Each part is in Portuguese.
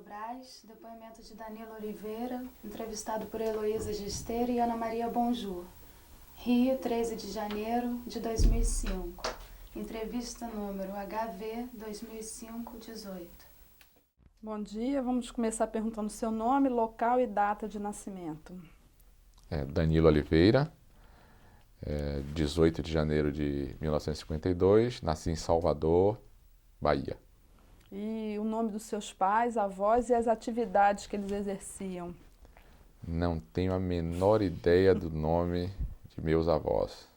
Brás, depoimento de Danilo Oliveira, entrevistado por Heloísa Gisteira e Ana Maria Bonjour. Rio, 13 de janeiro de 2005. Entrevista número HV 2005-18. Bom dia, vamos começar perguntando seu nome, local e data de nascimento. Danilo Oliveira, 18 de janeiro de 1952, nasci em Salvador, Bahia. E o nome dos seus pais, avós e as atividades que eles exerciam. Não tenho a menor ideia do nome de meus avós.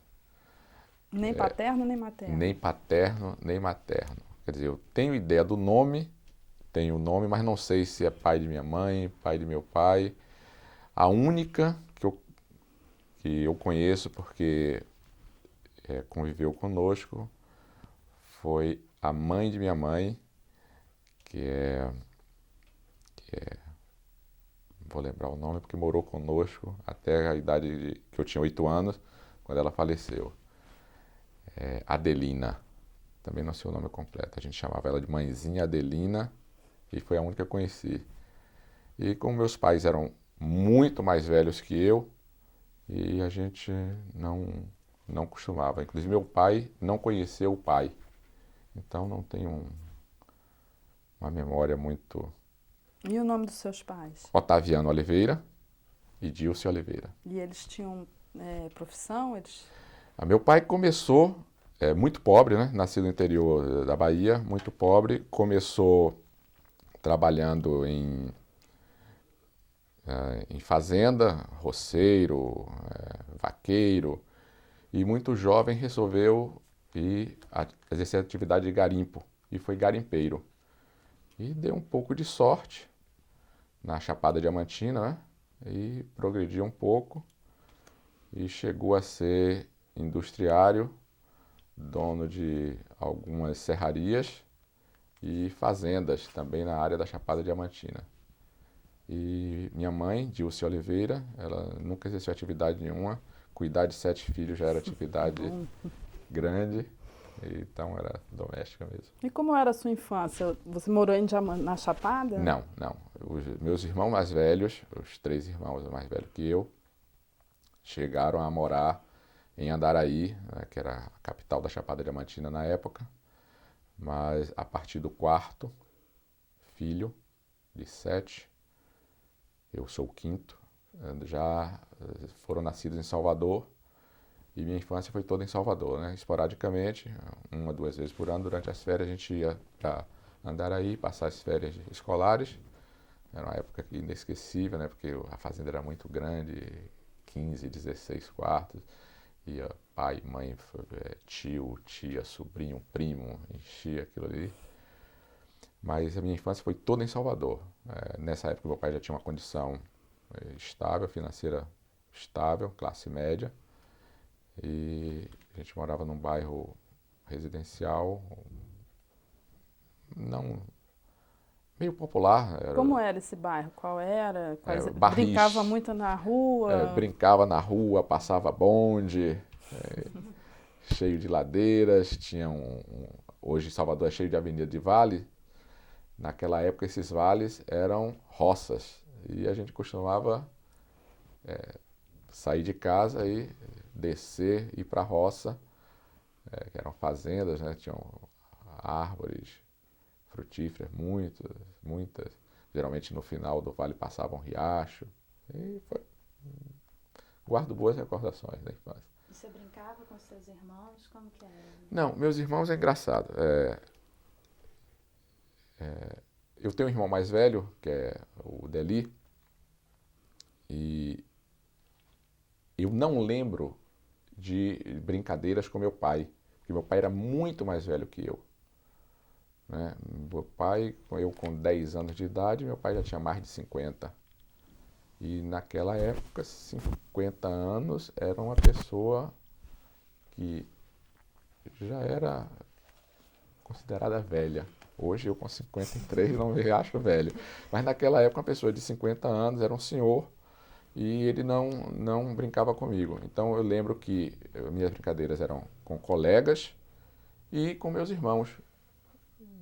Nem paterno, nem materno. Nem paterno, nem materno. Quer dizer, eu tenho ideia do nome, tenho o nome, mas não sei se é pai de minha mãe, pai de meu pai. A única que eu conheço, porque conviveu conosco, foi a mãe de minha mãe, que é vou lembrar o nome porque morou conosco até a idade que eu tinha 8 anos, quando ela faleceu. Adelina, também não sei o nome completo, a gente chamava ela de mãezinha Adelina, e foi a única que eu conheci. E como meus pais eram muito mais velhos que eu, e a gente não costumava, inclusive meu pai não conheceu o pai, então não tenho uma memória muito... E o nome dos seus pais? Otaviano Oliveira e Dilce Oliveira. E eles tinham profissão? Meu pai começou muito pobre, né? Nascido no interior da Bahia, muito pobre. Começou trabalhando em fazenda, roceiro, vaqueiro. E muito jovem resolveu exercer a atividade de garimpo. E foi garimpeiro. E deu um pouco de sorte na Chapada Diamantina, né? E progrediu um pouco e chegou a ser industriário, dono de algumas serrarias e fazendas também na área da Chapada Diamantina. E minha mãe, Dilce Oliveira, ela nunca exerceu atividade nenhuma, cuidar de 7 filhos já era atividade grande, então era doméstica mesmo. E como era a sua infância? Você morou na Chapada? Não. Os meus irmãos mais velhos, os 3 irmãos mais velhos que eu, chegaram a morar em Andaraí, né, que era a capital da Chapada Diamantina na época, mas a partir do 4º filho, de 7, eu sou o 5º, já foram nascidos em Salvador, e minha infância foi toda em Salvador, né? Esporadicamente, 1 ou 2 vezes por ano, durante as férias a gente ia para Andaraí, passar as férias escolares. Era uma época inesquecível, né? Porque a fazenda era muito grande, 15, 16 quartos, ia pai, mãe, tio, tia, sobrinho, primo, enchia aquilo ali. Mas a minha infância foi toda em Salvador. Nessa época meu pai já tinha uma condição estável, financeira estável, classe média, e a gente morava num bairro residencial, não meio popular. Como era esse bairro? Qual era? Barris. Brincava muito na rua? Brincava na rua, passava bonde, cheio de ladeiras, tinha hoje Salvador é cheio de avenida de vale. Naquela época esses vales eram roças e a gente costumava sair de casa e descer, ir para a roça, que eram fazendas, né? Tinham árvores frutíferas, muitas. Geralmente no final do vale passava um riacho. E guardo boas recordações da infância. E você brincava com seus irmãos? Como que era? Não, meus irmãos é engraçado. Eu tenho um irmão mais velho, que é o Deli, e eu não lembro de brincadeiras com meu pai, porque meu pai era muito mais velho que eu. Né? Meu pai, eu com 10 anos de idade, meu pai já tinha mais de 50. E naquela época, 50 anos era uma pessoa que já era considerada velha. Hoje eu com 53 não me acho velho. Mas naquela época uma pessoa de 50 anos era um senhor e ele não brincava comigo. Então eu lembro que minhas brincadeiras eram com colegas e com meus irmãos.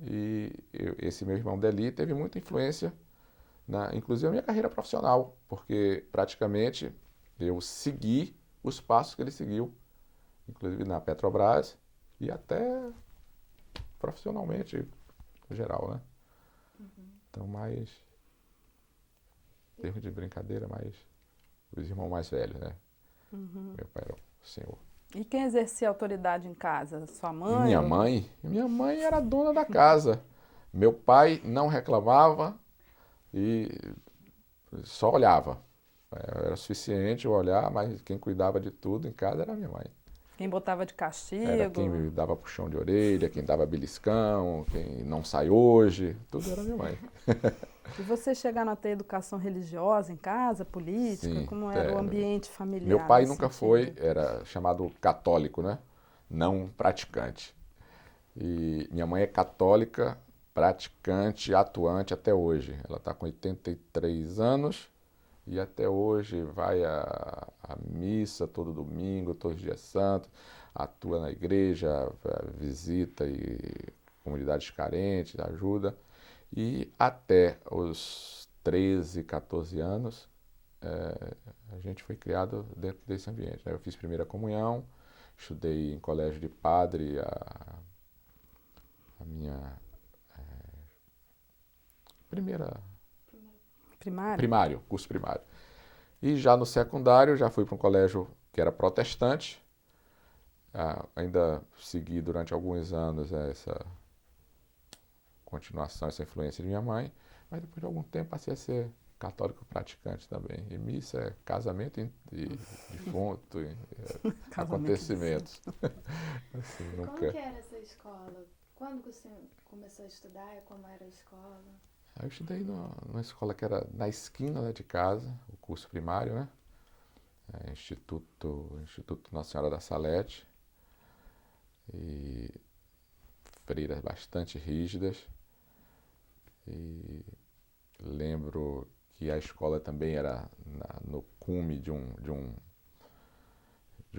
E esse meu irmão Deli teve muita influência inclusive a minha carreira profissional, porque praticamente eu segui os passos que ele seguiu, inclusive na Petrobras e até profissionalmente no geral, né? Então, mais, em termos de brincadeira, mais os irmãos mais velhos, né? Meu pai era o senhor. E quem exercia autoridade em casa? Sua mãe? Minha mãe era dona da casa. Meu pai não reclamava e só olhava. Era suficiente eu olhar, mas quem cuidava de tudo em casa era minha mãe. Quem botava de castigo? Era quem me dava puxão de orelha, quem dava beliscão, quem não sai hoje, tudo era minha mãe. E você chegaram a ter educação religiosa em casa, política? Sim, Como era o ambiente familiar? Meu pai nesse nunca sentido? foi, era chamado católico, né? Não praticante. E minha mãe é católica, praticante, atuante até hoje. Ela está com 83 anos e até hoje vai à missa todo domingo, todos os dias santos, atua na igreja, visita e comunidades carentes, ajuda. E até os 13, 14 anos, a gente foi criado dentro desse ambiente, né? Eu fiz primeira comunhão, estudei em colégio de padre, a minha Primário? curso primário. E já no secundário, já fui para um colégio que era protestante, ainda segui durante alguns anos essa continuação, essa influência de minha mãe, mas depois de algum tempo passei a ser católico praticante também. E missa é casamento e defunto, acontecimentos. Assim, Como nunca... que era essa escola? Quando você começou a estudar? Como era a escola? Eu estudei numa escola que era na esquina, né, de casa, o curso primário, né? Instituto Nossa Senhora da Salete. E freiras bastante rígidas. E lembro que a escola também era no cume de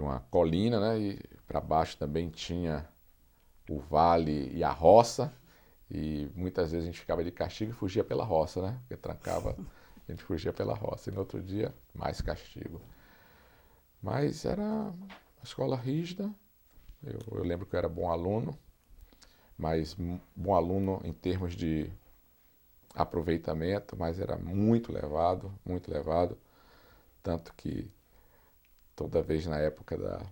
uma colina, né? E para baixo também tinha o vale e a roça. E muitas vezes a gente ficava de castigo e fugia pela roça, né? Porque trancava, a gente fugia pela roça. E no outro dia, mais castigo. Mas era uma escola rígida. Eu lembro que eu era bom aluno, mas bom aluno em termos de aproveitamento, mas era muito levado. Tanto que toda vez na época da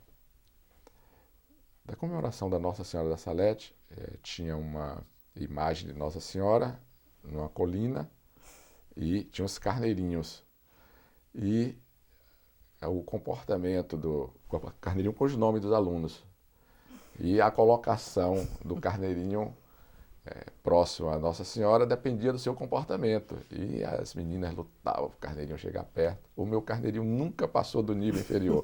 comemoração da Nossa Senhora da Salete, tinha uma imagem de Nossa Senhora numa colina e tinha os carneirinhos. E o comportamento do carneirinho com os nomes dos alunos. E a colocação do carneirinho próximo à Nossa Senhora dependia do seu comportamento. E as meninas lutavam para o carneirinho chegar perto. O meu carneirinho nunca passou do nível inferior.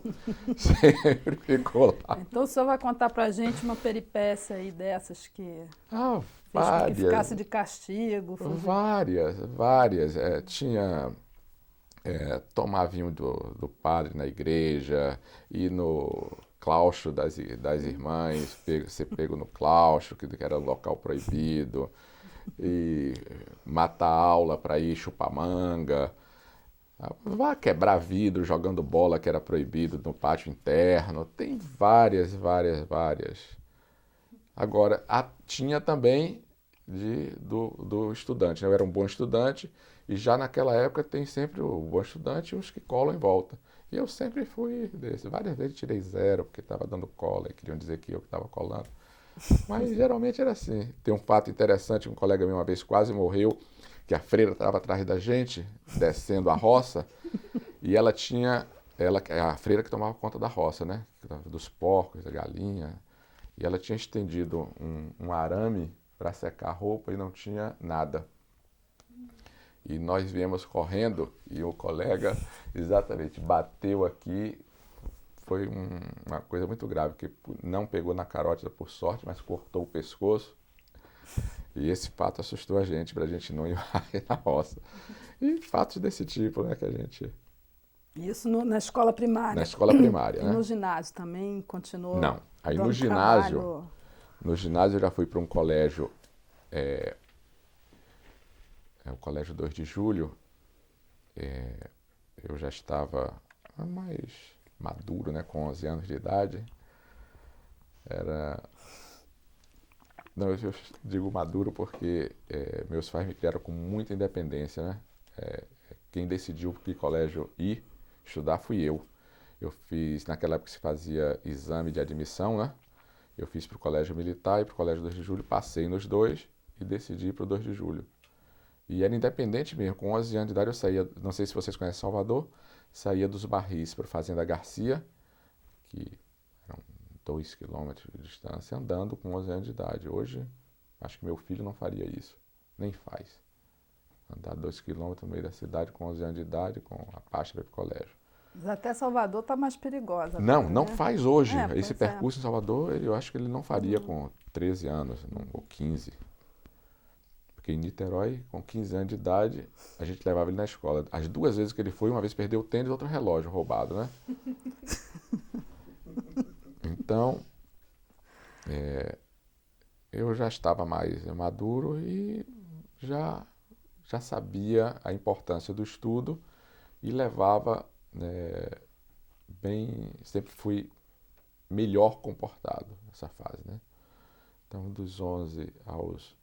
Sempre ficou lá. Então o senhor vai contar pra gente uma peripécia aí dessas que fez com que Várias. ficasse de castigo. Várias. Tomar vinho do padre na igreja, ir no claustro das irmãs, ser pego no claustro, que era um local proibido, e matar a aula para ir chupar manga, vá quebrar vidro jogando bola, que era proibido no pátio interno. Tem várias. Agora, tinha também do estudante, né? Eu era um bom estudante, e já naquela época tem sempre o bom estudante e os que colam em volta. E eu sempre fui desse. Várias vezes tirei 0 porque estava dando cola e queriam dizer que eu que estava colando. Mas geralmente era assim. Tem um fato interessante, um colega meu uma vez quase morreu, que a freira estava atrás da gente, descendo a roça, e ela tinha, a freira que tomava conta da roça, né? Dos porcos, da galinha, e ela tinha estendido um arame para secar a roupa e não tinha nada. E nós viemos correndo e o colega exatamente bateu aqui. Foi uma coisa muito grave, que não pegou na carótida por sorte, mas cortou o pescoço. E esse fato assustou a gente, para a gente não ir mais na roça. E fatos desse tipo, né, que a gente... Isso na escola primária? Na escola primária, e né? no ginásio também continuou? Não. Aí dando no ginásio eu já fui para um colégio, o Colégio 2 de Julho, eu já estava mais maduro, né, com 11 anos de idade. Não, eu digo maduro porque meus pais me criaram com muita independência, né? Quem decidiu que colégio ir estudar fui eu. Eu fiz, naquela época se fazia exame de admissão, né? Eu fiz para o Colégio Militar e para o Colégio 2 de Julho, passei nos dois e decidi ir para o 2 de Julho. E era independente mesmo, com 11 anos de idade eu saía, não sei se vocês conhecem Salvador, saía dos Barris para a Fazenda Garcia, que eram 2 quilômetros de distância, andando com 11 anos de idade. Hoje, acho que meu filho não faria isso, nem faz. Andar 2 quilômetros no meio da cidade com 11 anos de idade, com a pasta para o colégio. Mas até Salvador está mais perigosa Não, agora, não né? faz hoje. Pois Esse percurso em Salvador, eu acho que ele não faria com 13 anos, ou 15. Porque em Niterói, com 15 anos de idade, a gente levava ele na escola. As 2 vezes que ele foi, uma vez perdeu o tênis e outro relógio roubado, né? Então, eu já estava mais maduro e já sabia a importância do estudo e levava bem, sempre fui melhor comportado nessa fase, né? Então, dos 11 aos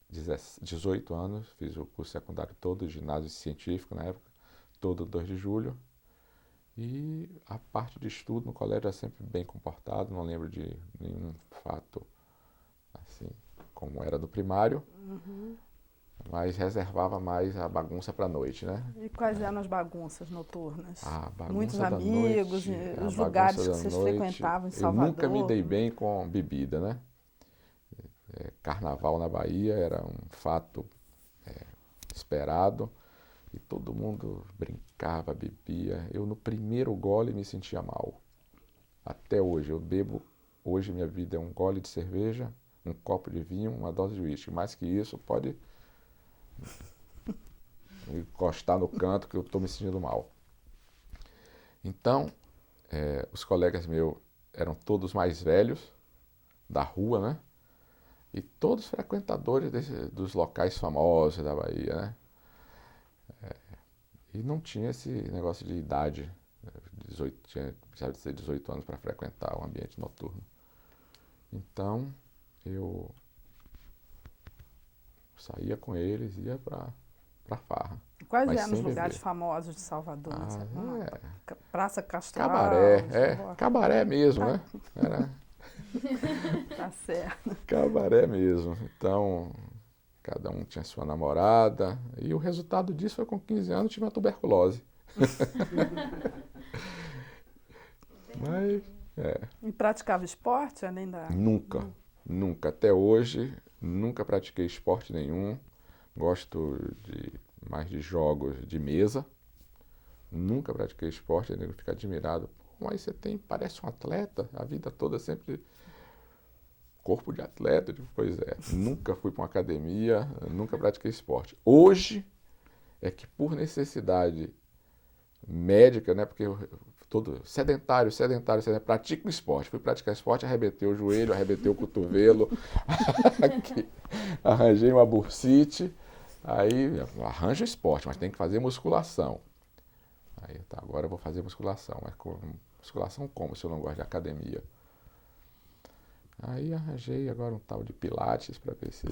18 anos, fiz o curso secundário todo, ginásio científico na época, todo 2 de julho. E a parte de estudo no colégio era sempre bem comportado, não lembro de nenhum fato assim como era do primário, mas reservava mais a bagunça para a noite, né? E quais eram as bagunças noturnas? A bagunça Muitos da amigos, noite, a os bagunça lugares que da vocês noite. frequentavam em Eu Salvador? nunca me dei bem com bebida, né? Carnaval na Bahia era um fato esperado e todo mundo brincava, bebia. Eu no primeiro gole me sentia mal. Até hoje, eu bebo, hoje minha vida é um gole de cerveja, um copo de vinho, uma dose de uísque. Mais que isso, pode encostar no canto que eu estou me sentindo mal. Então, os colegas meus eram todos mais velhos, da rua, né? E todos frequentadores dos locais famosos da Bahia, né? E não tinha esse negócio de idade, né? Precisava de ser 18 anos para frequentar o ambiente noturno. Então, eu saía com eles, ia para farra. Quais Mas eram os sem lugares beber. famosos de Salvador? Praça Castral? Cabaré, chegou a- cabaré mesmo, né? Era Tá certo. cabaré mesmo. Então, cada um tinha sua namorada. E o resultado disso foi com 15 anos tive uma tuberculose. Mas, E praticava esporte além da... nunca. Até hoje, nunca pratiquei esporte nenhum. Gosto mais de jogos de mesa. Nunca pratiquei esporte, eu fico admirado. Mas você parece um atleta, a vida toda sempre corpo de atleta. Eu digo, pois é, nunca fui para uma academia, nunca pratiquei esporte. Hoje é que por necessidade médica, né, porque eu todo sedentário, pratico esporte. Fui praticar esporte, arrebentei o joelho, arrebentei o cotovelo, aqui, arranjei uma bursite, aí arranjo esporte, mas tem que fazer musculação. Aí tá, agora eu vou fazer musculação, mas musculação como se eu não gosto de academia? Aí arranjei agora um tal de pilates para ver se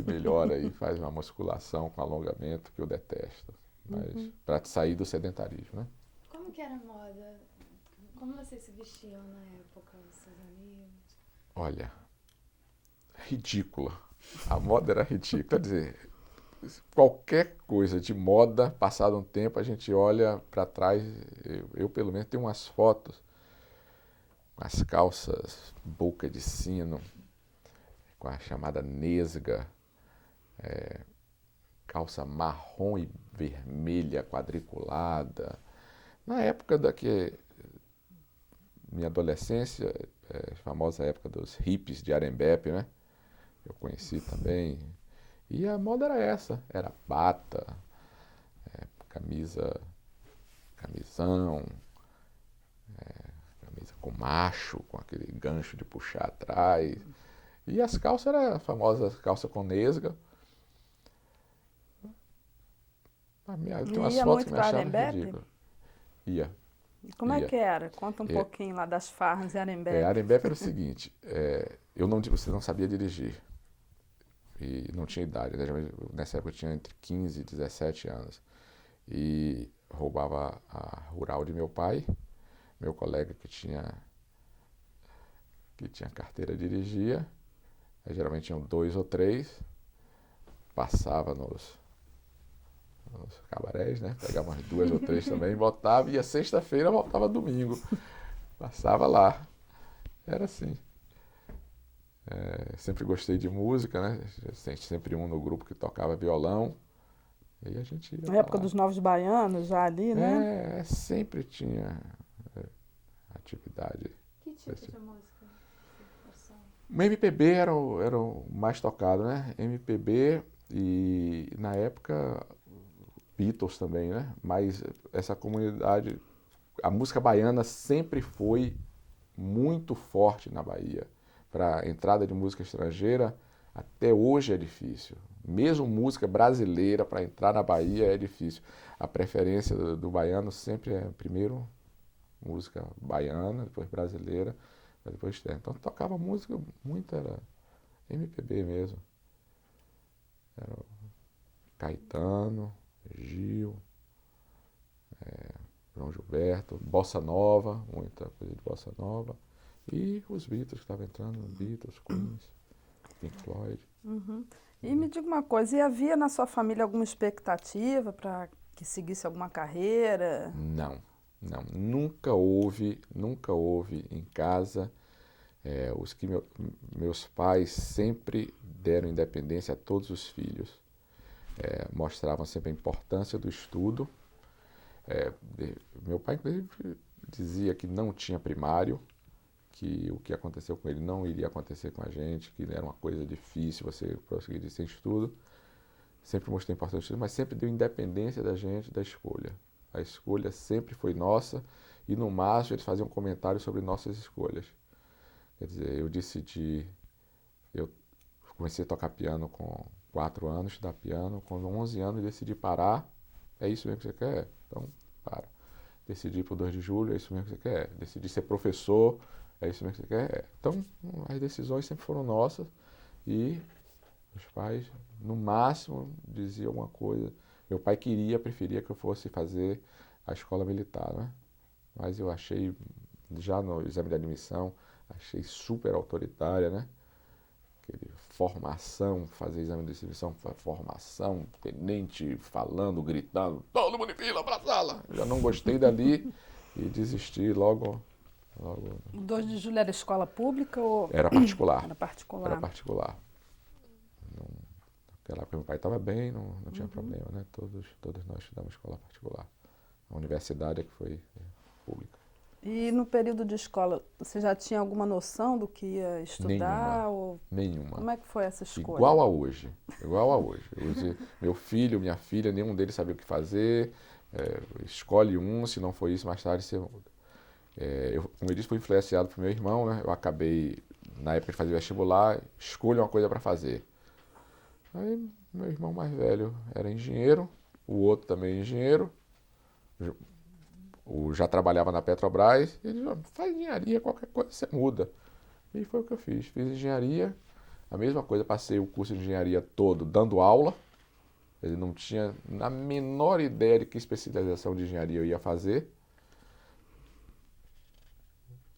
melhora aí, faz uma musculação com alongamento que eu detesto, mas para sair do sedentarismo, né? Como que era a moda? Como vocês se vestiam na época, os seus amigos? Olha, ridícula. A moda era ridícula. Quer dizer, qualquer coisa de moda, passado um tempo, a gente olha para trás, eu pelo menos tenho umas fotos com as calças boca de sino, com a chamada nesga, calça marrom e vermelha quadriculada. Na época minha adolescência, a famosa época dos hippies de Arembepe, né? Eu conheci também. E a moda era essa, era bata, camisão, camisa com macho, com aquele gancho de puxar atrás. E as calças eram a famosa calça com nesga. Tem umas Ia fotos muito que me para acharam Arembepe? ridículo. Ia. E como é Ia. que era? Conta um É. pouquinho lá das farras em Arembepe. Arembepe era o seguinte, você não sabia dirigir e não tinha idade, né? Nessa época eu tinha entre 15 e 17 anos e roubava a rural de meu pai, meu colega que tinha carteira dirigia, aí geralmente tinham 2 ou 3, passava nos cabarés, né? Pegava umas 2 ou 3 também, voltava, ia sexta-feira, voltava domingo, passava lá, era assim. Sempre gostei de música, né? Sempre um no grupo que tocava violão. E a gente ia Na pra época lá. dos Novos Baianos, já ali, né? Sempre tinha atividade. Que tipo de música? O MPB era o mais tocado, né? MPB e na época Beatles também, né? Mas essa comunidade, a música baiana sempre foi muito forte na Bahia. Para a entrada de música estrangeira, até hoje é difícil. Mesmo música brasileira, para entrar na Bahia é difícil. A preferência do baiano sempre é, primeiro, música baiana, depois brasileira, depois externa. Então tocava música, muito era MPB mesmo. Era Caetano, Gil, João Gilberto, Bossa Nova, muita coisa de Bossa Nova. E os Beatles que estavam entrando, Beatles, Queens, Pink Floyd. Uhum. E me diga uma coisa, e havia na sua família alguma expectativa para que seguisse alguma carreira? Não. Nunca houve em casa. Meus pais sempre deram independência a todos os filhos. Mostravam sempre a importância do estudo. Meu pai, inclusive, dizia que não tinha primário, que o que aconteceu com ele não iria acontecer com a gente, que era uma coisa difícil você prosseguir sem estudo. Sempre mostrou a importância do estudo, mas sempre deu independência da gente, da escolha. A escolha sempre foi nossa e, no máximo, eles faziam comentários sobre nossas escolhas. Quer dizer, eu comecei a tocar piano com 4 anos, estudar piano, com 11 anos decidi parar. É isso mesmo que você quer? Então, para. Decidi ir para o 2 de julho, é isso mesmo que você quer? Decidi ser professor, é isso mesmo que você quer? Então, as decisões sempre foram nossas e os pais, no máximo, diziam alguma coisa. Meu pai preferia que eu fosse fazer a escola militar, né? Mas eu achei, já no exame de admissão, achei super autoritária, né? Formação, fazer exame de admissão, formação, tenente falando, gritando, todo mundo em fila para a sala. Já não gostei dali e desisti logo. O 2 de julho era escola pública ou... Era particular. Era particular. Era particular. Naquela época meu pai estava bem, não tinha problema, né? Todos nós estudamos escola particular. A universidade é que foi pública. E no período de escola, você já tinha alguma noção do que ia estudar? Nenhuma. Como é que foi essa escolha? Igual a hoje. Meu filho, minha filha, nenhum deles sabia o que fazer. Escolhe um, se não for isso, mais tarde você muda. Como eu disse, fui influenciado por meu irmão, né? Eu acabei, na época de fazer vestibular, escolho uma coisa para fazer. Aí meu irmão mais velho era engenheiro, o outro também engenheiro, já trabalhava na Petrobras, ele disse, faz engenharia, qualquer coisa você muda. E foi o que eu fiz. Fiz engenharia, a mesma coisa, passei o curso de engenharia todo dando aula. Ele não tinha a menor ideia de que especialização de engenharia eu ia fazer.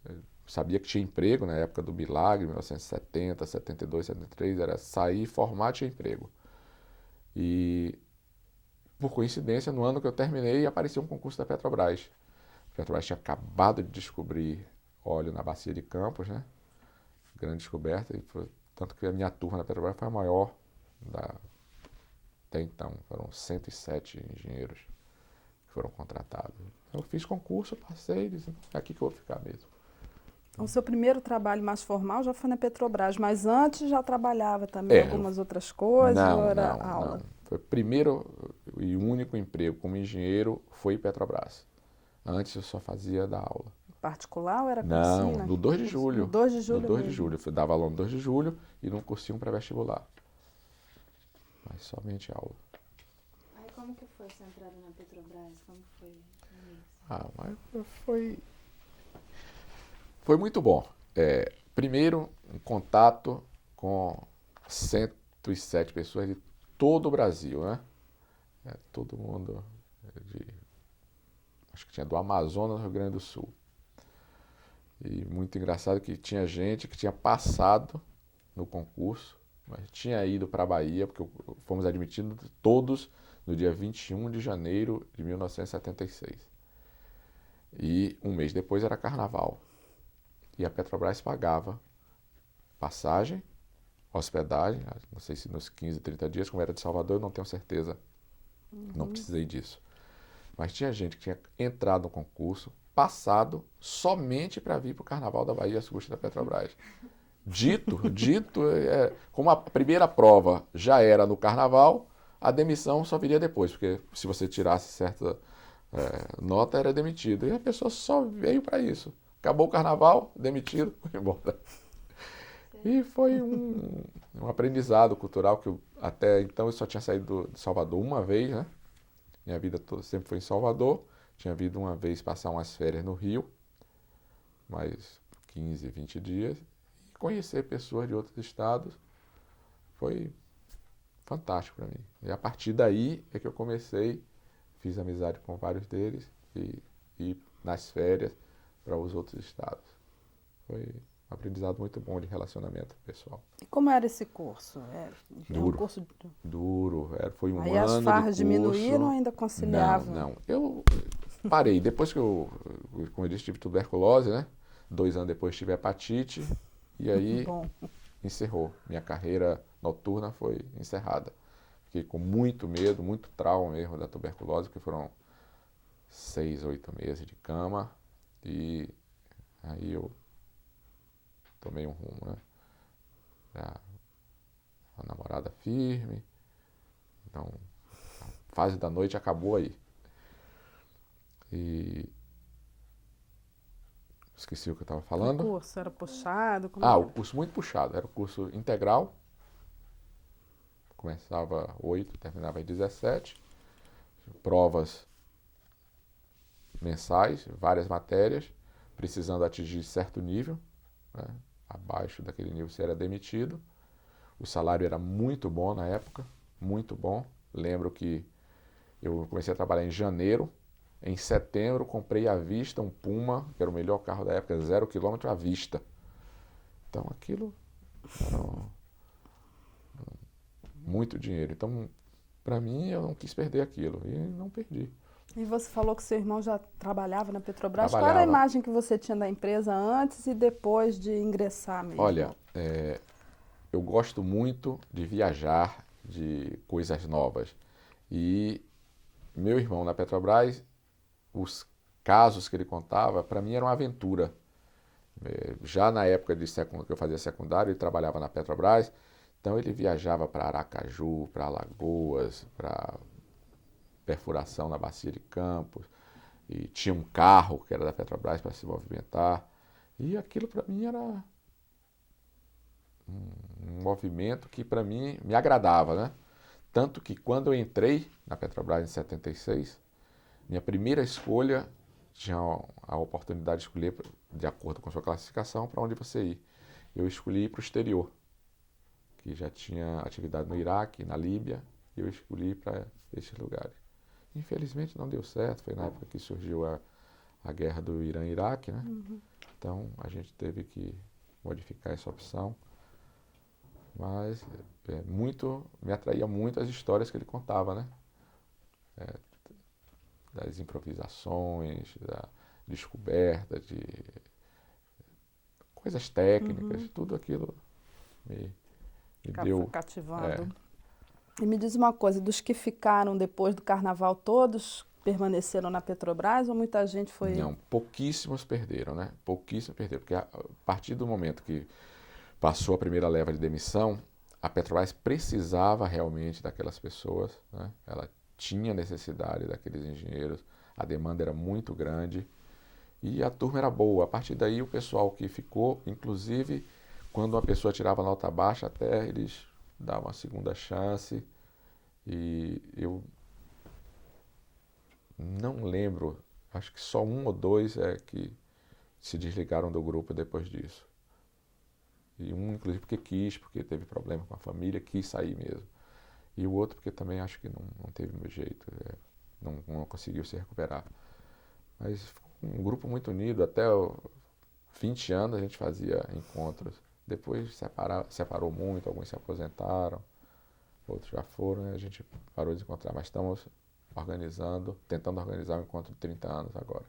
Eu sabia que tinha emprego na época do Milagre, 1970, 72, 73, era sair, formar, tinha emprego. E, por coincidência, no ano que eu terminei, apareceu um concurso da Petrobras. A Petrobras tinha acabado de descobrir óleo na Bacia de Campos, né? Grande descoberta, tanto que a minha turma na Petrobras foi a maior até então. Foram 107 engenheiros que foram contratados. Eu fiz concurso, passei, disse, é aqui que eu vou ficar mesmo. O seu primeiro trabalho mais formal já foi na Petrobras, mas antes já trabalhava também algumas outras coisas? Ou era aula? Não. Foi o primeiro e único emprego como engenheiro foi em Petrobras. Antes eu só fazia da aula. Particular ou era cursinho? Não, no 2 de julho. No 2 de julho No 2 de julho. Eu dava aula no 2 de julho e num cursinho pré-vestibular. Mas somente aula. Aí como que foi essa entrada na Petrobras? Como foi o início? Mas foi muito bom. Primeiro, um contato com 107 pessoas de todo o Brasil, né? Todo mundo, acho que tinha do Amazonas ao Rio Grande do Sul. E muito engraçado que tinha gente que tinha passado no concurso, mas tinha ido para a Bahia, porque fomos admitidos todos no dia 21 de janeiro de 1976. E um mês depois era carnaval. E a Petrobras pagava passagem, hospedagem, não sei se nos 15, 30 dias, como era de Salvador, eu não tenho certeza, não precisei disso. Mas tinha gente que tinha entrado no concurso, passado somente para vir para o Carnaval da Bahia às custas da Petrobras. Dito, como a primeira prova já era no Carnaval, a demissão só viria depois, porque se você tirasse certa nota, era demitido. E a pessoa só veio para isso. Acabou o Carnaval, demitido, foi embora. E foi um aprendizado cultural que até então eu só tinha saído de Salvador uma vez, né? Minha vida toda sempre foi em Salvador. Tinha vindo uma vez passar umas férias no Rio, mais 15, 20 dias. E conhecer pessoas de outros estados foi fantástico para mim. E a partir daí é que eu comecei, fiz amizade com vários deles e nas férias para os outros estados. Foi um aprendizado muito bom de relacionamento pessoal. E como era esse curso? Duro. Um curso Duro. Foi um Aí ano as de farras curso. diminuíram ou ainda conciliavam? Não. Eu parei. Depois que como eu disse, tive tuberculose, né? 2 anos depois tive hepatite. E aí encerrou. Minha carreira noturna foi encerrada. Fiquei com muito medo, muito trauma mesmo da tuberculose, porque foram 6, 8 meses de cama. E aí eu tomei um rumo, né? A namorada firme. Então, a fase da noite acabou aí. E esqueci o que eu estava falando. O curso era puxado? O curso muito puxado. Era o curso integral. Começava 8, terminava às 17. Provas mensais, várias matérias, precisando atingir certo nível, né? Abaixo daquele nível você era demitido. O salário era muito bom na época, muito bom. Lembro que eu comecei a trabalhar em janeiro. Em setembro comprei à vista um Puma, que era o melhor carro da época, 0 km à vista. Então aquilo era muito dinheiro. Então, para mim, eu não quis perder aquilo e não perdi. E você falou que seu irmão já trabalhava na Petrobras. Trabalhava. Qual era a imagem que você tinha da empresa antes e depois de ingressar mesmo? Olha, eu gosto muito de viajar, de coisas novas. E meu irmão na Petrobras, os casos que ele contava, para mim era uma aventura. Já na época que eu fazia secundário, ele trabalhava na Petrobras, então ele viajava para Aracaju, para Alagoas, para perfuração na Bacia de Campos, e tinha um carro que era da Petrobras para se movimentar. E aquilo para mim era um movimento que para mim me agradava, né? Tanto que quando eu entrei na Petrobras em 76, minha primeira escolha tinha a oportunidade de escolher, de acordo com a sua classificação, para onde você ir. Eu escolhi ir para o exterior, que já tinha atividade no Iraque, na Líbia, e eu escolhi para esses lugares. Infelizmente não deu certo, foi na época que surgiu a guerra do Irã-Iraque, né? Então a gente teve que modificar essa opção. Mas me atraía muito as histórias que ele contava, né? Das improvisações, da descoberta, de coisas técnicas, tudo aquilo me deu... cativado. E me diz uma coisa, dos que ficaram depois do Carnaval, todos permaneceram na Petrobras ou muita gente foi... Não, pouquíssimos perderam, né? Pouquíssimos perderam, porque a partir do momento que passou a primeira leva de demissão, a Petrobras precisava realmente daquelas pessoas, né? Ela tinha necessidade daqueles engenheiros, a demanda era muito grande e a turma era boa. A partir daí o pessoal que ficou, inclusive quando uma pessoa tirava nota baixa, até eles davam uma segunda chance. E eu não lembro, acho que só 1 ou 2 que se desligaram do grupo depois disso. E um, inclusive, porque teve problema com a família, quis sair mesmo. E o outro porque também acho que não teve meu jeito, não conseguiu se recuperar. Mas ficou um grupo muito unido, até 20 anos a gente fazia encontros. Depois separou muito, alguns se aposentaram, outros já foram, né? A gente parou de encontrar, mas estamos tentando organizar um encontro de 30 anos agora.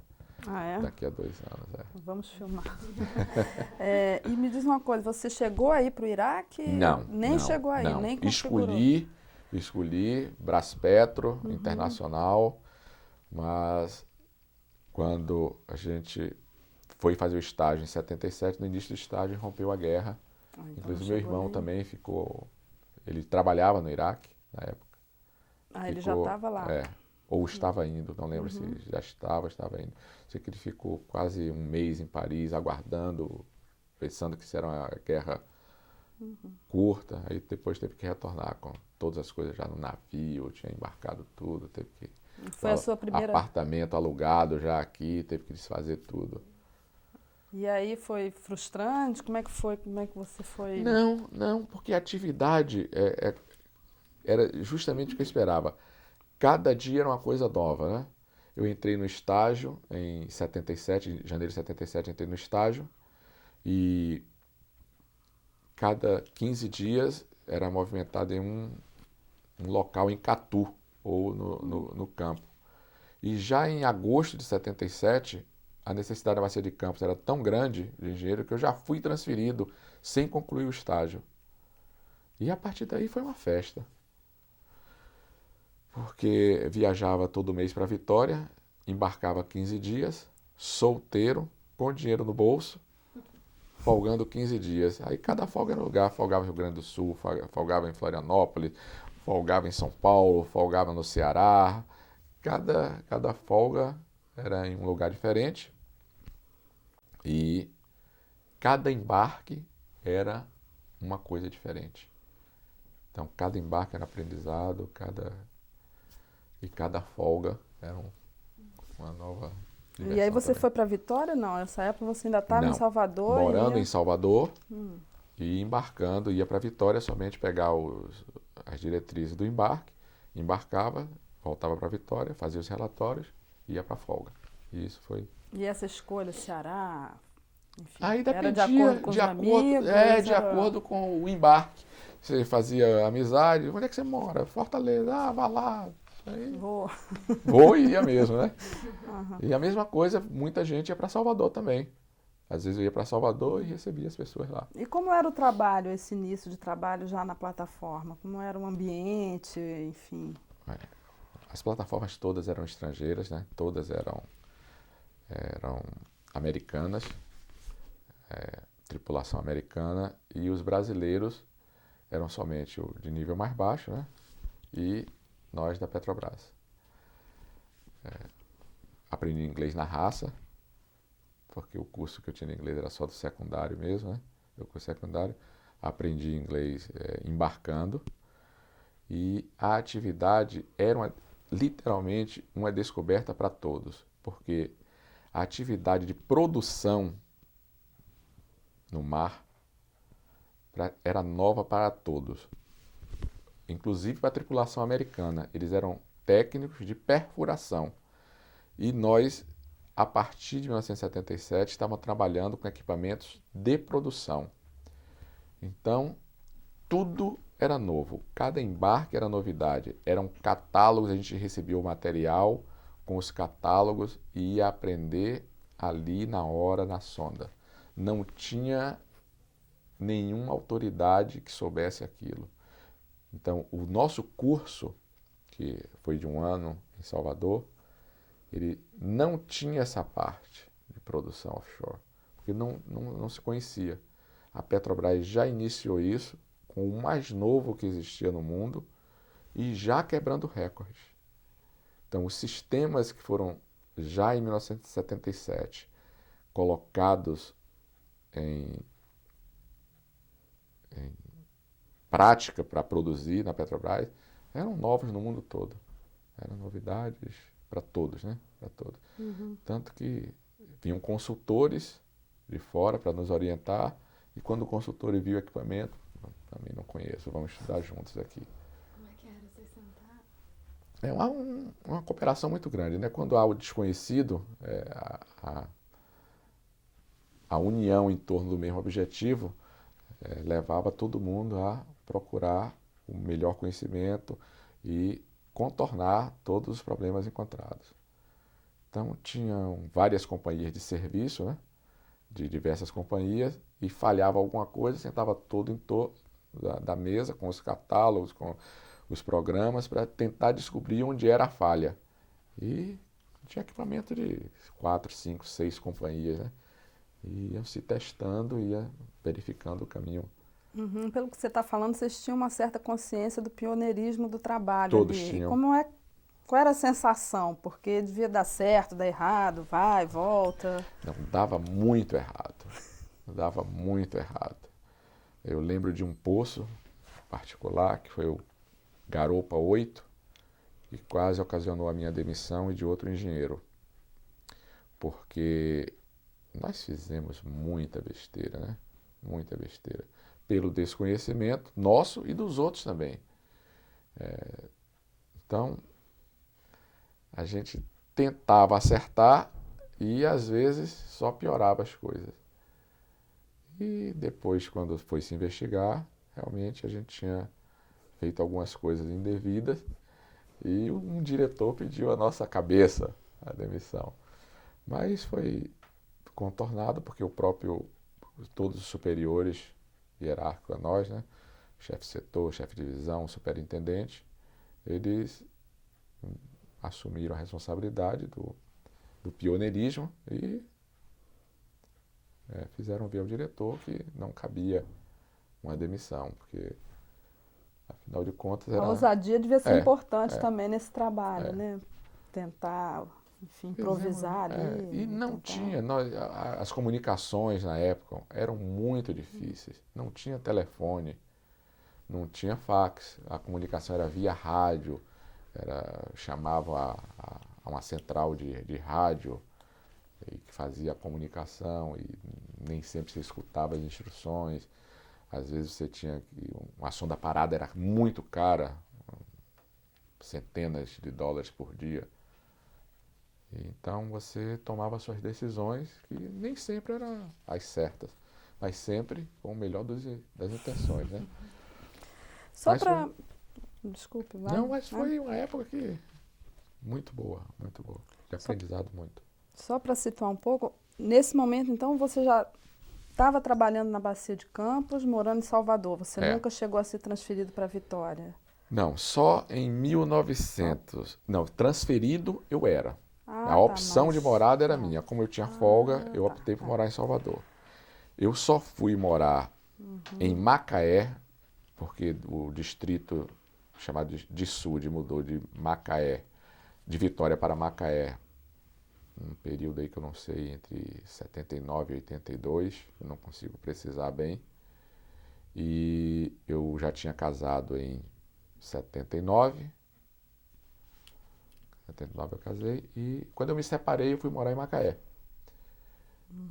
Ah, é? Daqui a 2 anos, Vamos filmar. E me diz uma coisa, você chegou aí para o Iraque? Não. Nem chegou aí, não. nem configurou? Escolhi Braspetro, Internacional, mas quando a gente foi fazer o estágio em 77, no início do estágio rompeu a guerra. Então Inclusive meu irmão aí. também ficou, ele trabalhava no Iraque na época. Ele já estava lá. Ou estava indo, não lembro se já estava indo. Sei que ele ficou quase 1 mês em Paris, aguardando, pensando que isso era uma guerra curta. Aí depois teve que retornar com todas as coisas já no navio, tinha embarcado tudo, teve que... Foi a sua primeira... Apartamento alugado já aqui, teve que desfazer tudo. E aí foi frustrante? Como é que foi? Como é que você foi? Não, porque a atividade era justamente o que eu esperava. Cada dia era uma coisa nova, né? Eu entrei no estágio em 77, em janeiro de 77 entrei no estágio e cada 15 dias era movimentado em um local em Catu ou no campo. E já em agosto de 77, a necessidade da bacia de Campos era tão grande de engenheiro que eu já fui transferido sem concluir o estágio. E a partir daí foi uma festa. Porque viajava todo mês para Vitória, embarcava 15 dias, solteiro, com dinheiro no bolso, folgando 15 dias. Aí cada folga era um lugar, folgava no Rio Grande do Sul, folgava em Florianópolis, folgava em São Paulo, folgava no Ceará. Cada folga era em um lugar diferente e cada embarque era uma coisa diferente. Então cada embarque era aprendizado, cada folga era uma nova diversão. E aí você também. foi para Vitória? Não, nessa época você ainda estava em Salvador? Morando em Salvador e embarcando, ia para Vitória somente pegar as diretrizes do embarque, embarcava, voltava para Vitória, fazia os relatórios e ia para folga. E isso foi... E essa escolha, Ceará, enfim, aí dependia, era de acordo com os amigos? De acordo com o embarque. Você fazia amizade, onde é que você mora? Fortaleza, vá lá. Aí, vou e ia mesmo, né? E a mesma coisa, muita gente ia para Salvador também. Às vezes eu ia para Salvador e recebia as pessoas lá. E como era o trabalho, esse início de trabalho já na plataforma? Como era o ambiente, enfim? As plataformas todas eram estrangeiras, né? Todas eram americanas, tripulação americana, e os brasileiros eram somente o de nível mais baixo, né? E nós da Petrobras. Aprendi inglês na raça, porque o curso que eu tinha de inglês era só do secundário mesmo, né? Eu curso secundário. Aprendi inglês embarcando. E a atividade era literalmente uma descoberta para todos, porque a atividade de produção no mar era nova para todos, inclusive para a tripulação americana. Eles eram técnicos de perfuração e nós, a partir de 1977, estávamos trabalhando com equipamentos de produção. Então, tudo era novo, cada embarque era novidade, eram catálogos, a gente recebia o material com os catálogos e ia aprender ali na hora, na sonda. Não tinha nenhuma autoridade que soubesse aquilo. Então, o nosso curso, que foi de 1 ano em Salvador, ele não tinha essa parte de produção offshore, porque não se conhecia. A Petrobras já iniciou isso com o mais novo que existia no mundo e já quebrando recordes. Então, os sistemas que foram já em 1977 colocados em prática para produzir na Petrobras eram novos no mundo todo. Eram novidades para todos, né? Para todos. Tanto que vinham consultores de fora para nos orientar, e quando o consultor viu o equipamento, também não conheço, vamos estudar juntos aqui. Como é que era vocês sentaram? É uma cooperação muito grande, né? Quando há o desconhecido, a união em torno do mesmo objetivo levava todo mundo a procurar o melhor conhecimento e contornar todos os problemas encontrados. Então, tinham várias companhias de serviço, né? De diversas companhias, e falhava alguma coisa, sentava todo em torno da mesa, com os catálogos, com os programas, para tentar descobrir onde era a falha. E tinha equipamento de 4, 5, 6 companhias, né? E iam se testando, ia verificando o caminho. Pelo que você está falando, vocês tinham uma certa consciência do pioneirismo do trabalho Todos ali. tinham. Qual era a sensação? Porque devia dar certo, dar errado, vai, volta. Não, dava muito errado. Dava muito errado. Eu lembro de um poço particular, que foi o Garopa 8, e quase ocasionou a minha demissão e de outro engenheiro. Porque nós fizemos muita besteira, né? Muita besteira. Pelo desconhecimento nosso e dos outros também. Então, a gente tentava acertar e às vezes só piorava as coisas. E depois, quando foi se investigar, realmente a gente tinha feito algumas coisas indevidas e um diretor pediu a nossa cabeça, a demissão. Mas foi contornado porque todos os superiores hierárquicos a nós, né? Chefe de setor, chefe de divisão, superintendente, eles assumiram a responsabilidade do pioneirismo e fizeram ver ao diretor que não cabia uma demissão, porque, afinal de contas, A ousadia devia ser importante também nesse trabalho, né? Tentar, enfim, improvisar ali. E não tinha, as comunicações na época eram muito difíceis. Não tinha telefone, não tinha fax, a comunicação era via rádio, chamava a uma central de rádio e que fazia a comunicação e nem sempre você escutava as instruções. Às vezes você tinha que... Uma sonda parada era muito cara, centenas de dólares por dia. Então você tomava suas decisões que nem sempre eram as certas, mas sempre com o melhor das intenções, né? Só para... Desculpe, vai. Não, mas foi uma época que muito boa, de aprendizado muito. Só para situar um pouco, nesse momento, então, você já estava trabalhando na Bacia de Campos, morando em Salvador. Você nunca chegou a ser transferido para Vitória? Não, só em 1900. Não, transferido eu era. A opção de morada era minha. Como eu tinha folga, eu optei por morar em Salvador. Eu só fui morar em Macaé, porque o distrito chamado de Sul mudou de Macaé, de Vitória para Macaé, um período aí que eu não sei, entre 79 e 82, eu não consigo precisar bem. E eu já tinha casado em 79 eu casei, e quando eu me separei eu fui morar em Macaé.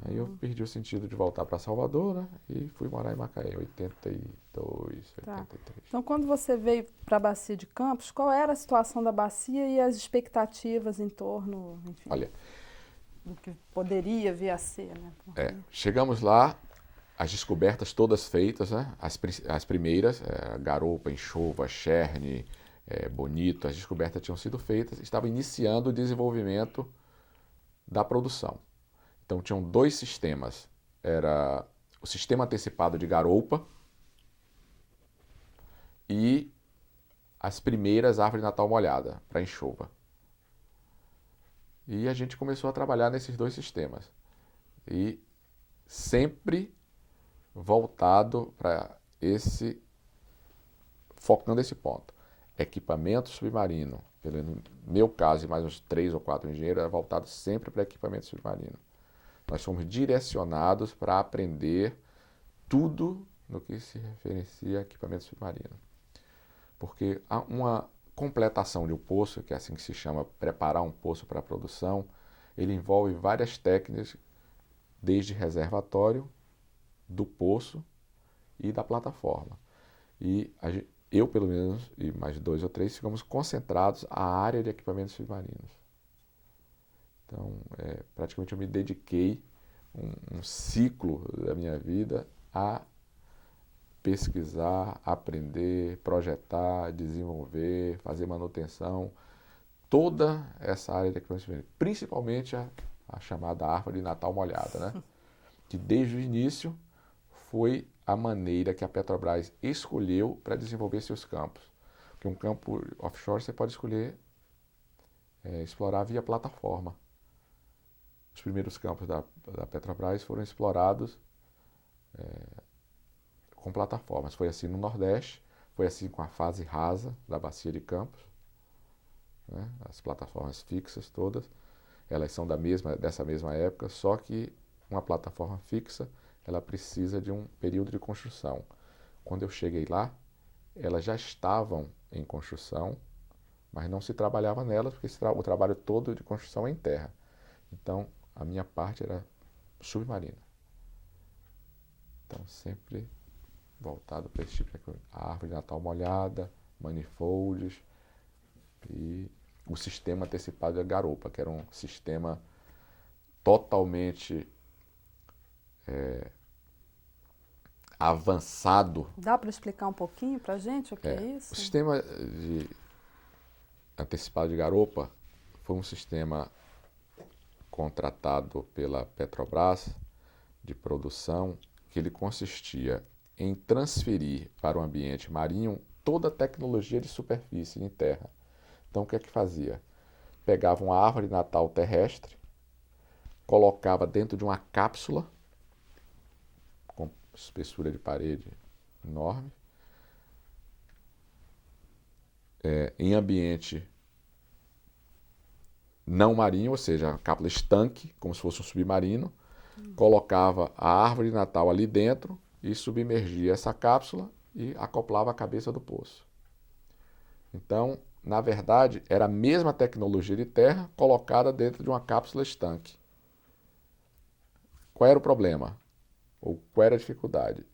Aí eu perdi o sentido de voltar para Salvador, né? E fui morar em Macaé, em 82, 83. Então, quando você veio para a Bacia de Campos, qual era a situação da Bacia e as expectativas em torno, enfim, olha, do que poderia vir a ser, né? Chegamos lá, as descobertas todas feitas, né? As primeiras, Garopa, Enxova, Cherne, Bonito, as descobertas tinham sido feitas, estava iniciando o desenvolvimento da produção. Então tinham 2 sistemas, era o sistema antecipado de Garopa e as primeiras árvores de Natal molhada para Enxova. E a gente começou a trabalhar nesses 2 sistemas. E sempre voltado para focando esse ponto. Equipamento submarino, pelo meu caso e mais uns 3 ou 4 engenheiros, era voltado sempre para equipamento submarino. Nós fomos direcionados para aprender tudo no que se referencia a equipamento submarino. Porque completação de um poço, que é assim que se chama, preparar um poço para a produção, ele envolve várias técnicas, desde reservatório, do poço e da plataforma. E eu, pelo menos, e mais 2 ou 3, ficamos concentrados à área de equipamentos submarinos. Então, praticamente eu me dediquei um ciclo da minha vida a pesquisar, aprender, projetar, desenvolver, fazer manutenção, toda essa área de equipamentos submarinos, principalmente a chamada árvore de Natal molhada, né? Que desde o início foi a maneira que a Petrobras escolheu para desenvolver seus campos. Porque um campo offshore você pode escolher explorar via plataforma. Os primeiros campos da Petrobras foram explorados com plataformas. Foi assim no Nordeste, foi assim com a fase rasa da Bacia de Campos, né? As plataformas fixas todas, elas são dessa mesma época, só que uma plataforma fixa, ela precisa de um período de construção. Quando eu cheguei lá, elas já estavam em construção, mas não se trabalhava nelas, porque o trabalho todo de construção é em terra. Então, a minha parte era submarina. Então, sempre voltado para esse tipo de coisa. A árvore de Natal molhada, manifolds e o sistema antecipado de garupa, que era um sistema totalmente avançado. Dá para explicar um pouquinho para a gente o que é isso? O sistema de antecipado de garupa foi um sistema contratado pela Petrobras de produção, que ele consistia em transferir para o ambiente marinho toda a tecnologia de superfície em terra. Então, o que é que fazia? Pegava uma árvore de Natal terrestre, colocava dentro de uma cápsula com espessura de parede enorme, em ambiente não marinho, ou seja, cápsula estanque, como se fosse um submarino, colocava a árvore de Natal ali dentro e submergia essa cápsula e acoplava a cabeça do poço. Então, na verdade, era a mesma tecnologia de terra colocada dentro de uma cápsula estanque. Qual era o problema? Ou qual era a dificuldade?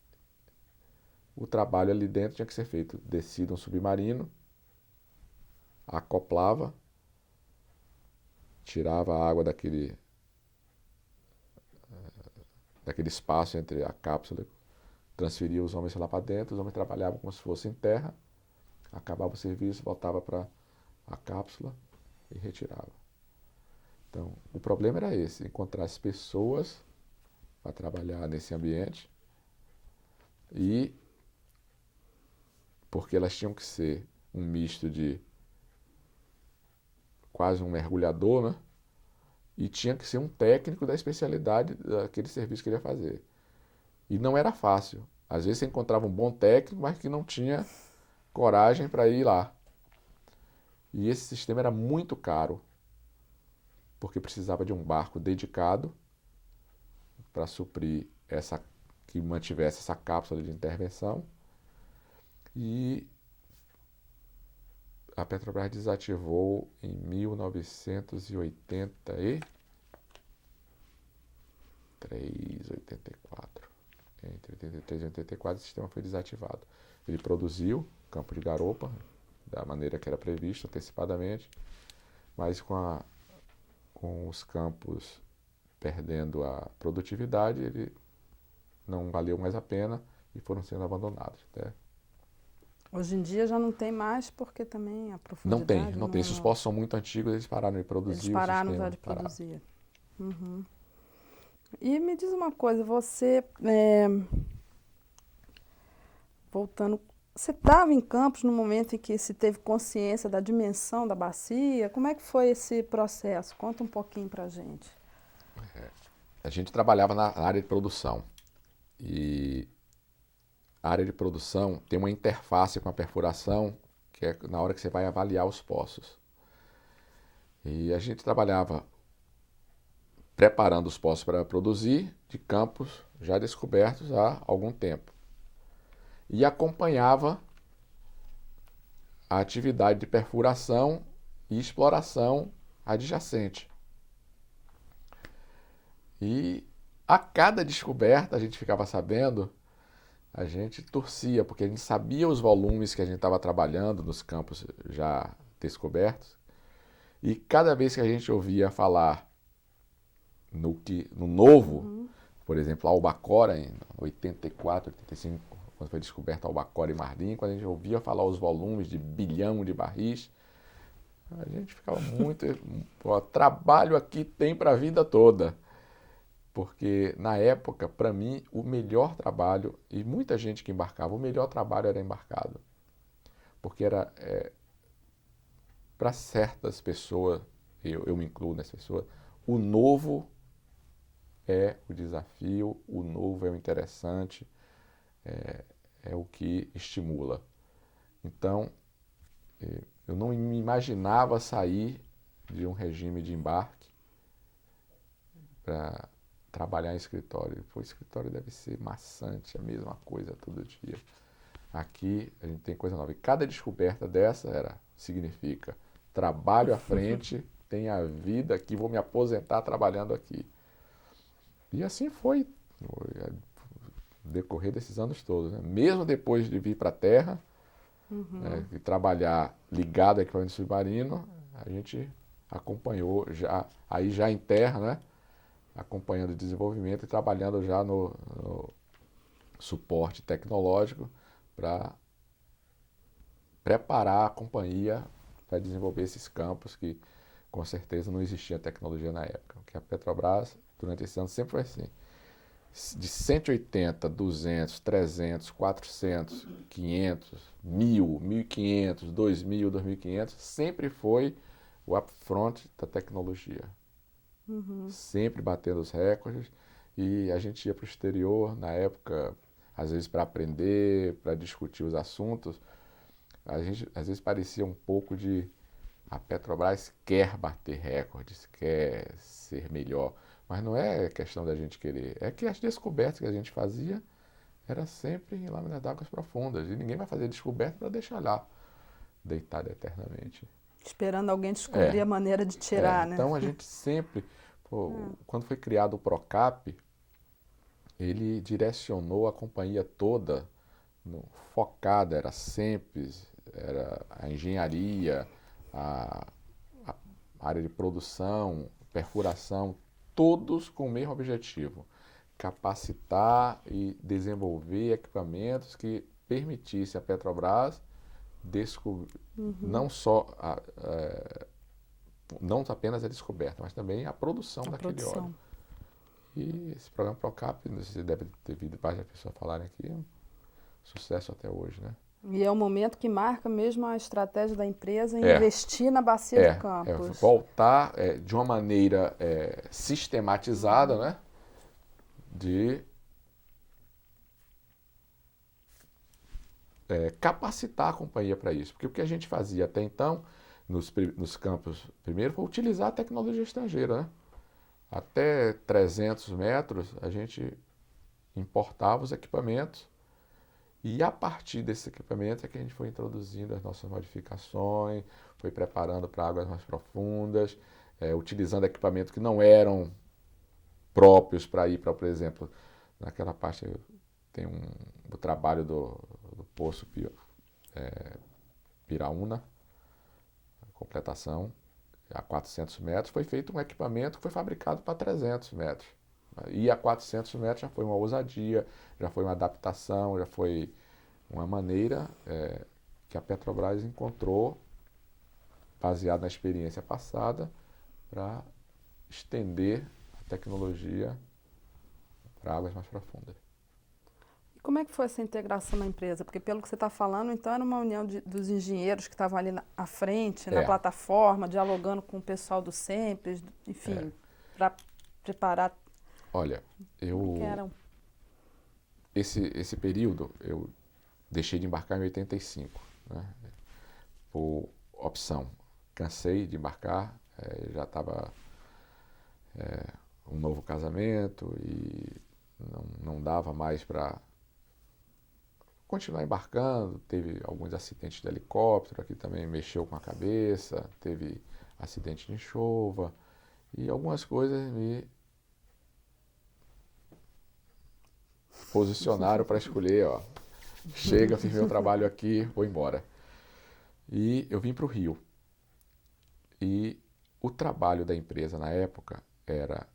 O trabalho ali dentro tinha que ser feito. Descia um submarino, acoplava, tirava a água daquele espaço entre a cápsula, transferia os homens lá para dentro, os homens trabalhavam como se fosse em terra, acabava o serviço, voltava para a cápsula e retirava. Então, o problema era esse, encontrar as pessoas para trabalhar nesse ambiente e porque elas tinham que ser um misto de quase um mergulhador, né? E tinha que ser um técnico da especialidade daquele serviço que ele ia fazer. E não era fácil. Às vezes você encontrava um bom técnico, mas que não tinha coragem para ir lá. E esse sistema era muito caro, porque precisava de um barco dedicado para suprir que mantivesse essa cápsula de intervenção. E a Petrobras desativou em 1983, 84. Entre 83 e 84 o sistema foi desativado. Ele produziu campo de garupa da maneira que era previsto, antecipadamente, mas com os campos perdendo a produtividade, ele não valeu mais a pena e foram sendo abandonados. Hoje em dia já não tem mais, porque também a profundidade... Não tem. Se os poços são muito antigos, eles pararam de produzir. Eles pararam já de produzir. Uhum. E me diz uma coisa, você, voltando, você estava em Campos no momento em que se teve consciência da dimensão da bacia? Como é que foi esse processo? Conta um pouquinho para a gente. A gente trabalhava na área de produção. E a área de produção tem uma interface com a perfuração, que é na hora que você vai avaliar os poços. E a gente trabalhava preparando os poços para produzir de campos já descobertos há algum tempo. E acompanhava a atividade de perfuração e exploração adjacente. E a cada descoberta, a gente ficava sabendo, a gente torcia, porque a gente sabia os volumes que a gente estava trabalhando nos campos já descobertos, e cada vez que a gente ouvia falar no novo, por exemplo, Albacora, em 84, 85, quando foi descoberta Albacora e Marlim, quando a gente ouvia falar os volumes de bilhão de barris, a gente ficava muito... Pô, trabalho aqui tem para a vida toda. Porque, na época, para mim, o melhor trabalho, e muita gente que embarcava, o melhor trabalho era embarcado. Porque era, para certas pessoas, eu me incluo nessa pessoa, o novo é o desafio, o novo é o interessante, é o que estimula. Então, eu não me imaginava sair de um regime de embarque para trabalhar em escritório. O escritório deve ser maçante, a mesma coisa todo dia. Aqui a gente tem coisa nova. E cada descoberta dessa significa trabalho à frente, tem a vida aqui, vou me aposentar trabalhando aqui. E assim foi no decorrer desses anos todos. Né? Mesmo depois de vir para a Terra, e trabalhar ligado a equipamento submarino, a gente acompanhou já em terra, né? Acompanhando o desenvolvimento e trabalhando já no suporte tecnológico para preparar a companhia para desenvolver esses campos que, com certeza, não existia tecnologia na época. Porque a Petrobras, durante esse ano, sempre foi assim. De 180, 200, 300, 400, 500, 1.000, 1.500, 2.000, 2.500, sempre foi o upfront da tecnologia. Sempre batendo os recordes, e a gente ia para o exterior, na época, às vezes para aprender, para discutir os assuntos. A gente, às vezes, parecia um pouco de a Petrobras quer bater recordes, quer ser melhor, mas não é questão da gente querer, é que as descobertas que a gente fazia era sempre em lâminas d'água profundas, e ninguém vai fazer descoberta para deixar lá, deitado eternamente. Esperando alguém descobrir a maneira de tirar, né? Então a gente sempre, quando foi criado o Procap, ele direcionou a companhia toda, focada, era simples, era a engenharia, a área de produção, perfuração, todos com o mesmo objetivo: capacitar e desenvolver equipamentos que permitissem a Petrobras descobrir não apenas a descoberta, mas também a produção daquele óleo. E esse programa Procap, você deve ter ouvido várias pessoas falarem aqui, é um sucesso até hoje, né? E é o momento que marca mesmo a estratégia da empresa em investir na bacia de Campos. Voltar de uma maneira sistematizada, né? De capacitar a companhia para isso. Porque o que a gente fazia até então, nos campos, primeiro, foi utilizar a tecnologia estrangeira, né? Até 300 metros, a gente importava os equipamentos, e a partir desse equipamento é que a gente foi introduzindo as nossas modificações, foi preparando para águas mais profundas, utilizando equipamentos que não eram próprios para ir para, por exemplo, naquela parte tem o trabalho do Poço Piraúna, a completação, a 400 metros, foi feito um equipamento que foi fabricado para 300 metros. E a 400 metros já foi uma ousadia, já foi uma adaptação, já foi uma maneira que a Petrobras encontrou, baseada na experiência passada, para estender a tecnologia para águas mais profundas. E como é que foi essa integração na empresa? Porque pelo que você está falando, então era uma união dos engenheiros que estavam ali à frente, na plataforma, dialogando com o pessoal do SEMPES, enfim, para preparar... Olha, esse período eu deixei de embarcar em 85, né? Por opção. Cansei de embarcar, já estava um novo casamento e não dava mais para continuar embarcando. Teve alguns acidentes de helicóptero, aqui também mexeu com a cabeça, teve acidente de enxova, e algumas coisas me posicionaram para escolher, ó, chega, fiz meu trabalho aqui, vou embora. E eu vim para o Rio. E o trabalho da empresa na época era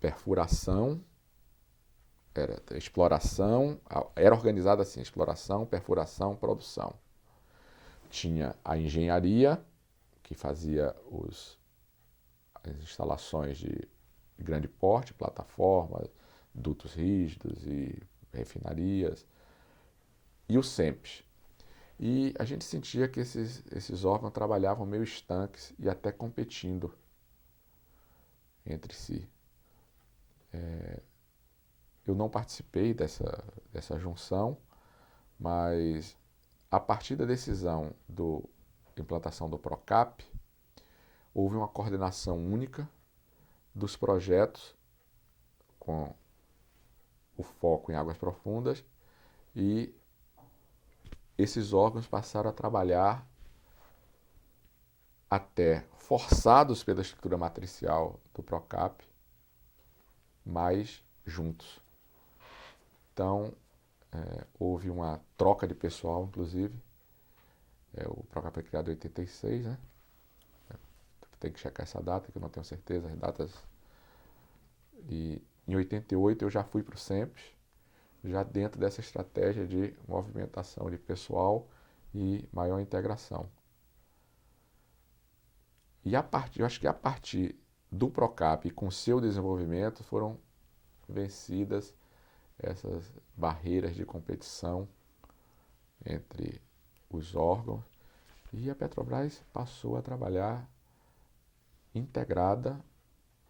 perfuração, era exploração, era organizado assim, exploração, perfuração, produção. Tinha a engenharia, que fazia as instalações de grande porte, plataformas, dutos rígidos e refinarias, e o SEMPES. E a gente sentia que esses órgãos trabalhavam meio estanques e até competindo entre si. Eu não participei dessa junção, mas a partir da decisão da implantação do PROCAP, houve uma coordenação única dos projetos com o foco em águas profundas, e esses órgãos passaram a trabalhar até forçados pela estrutura matricial do PROCAP, mas juntos. Então, houve uma troca de pessoal, inclusive. O PROCAP foi criado em 86, né? Tem que checar essa data, que eu não tenho certeza, as datas. E em 88 eu já fui para o SEMPES, já dentro dessa estratégia de movimentação de pessoal e maior integração. E eu acho que a partir do PROCAP e com seu desenvolvimento foram vencidas essas barreiras de competição entre os órgãos, e a Petrobras passou a trabalhar integrada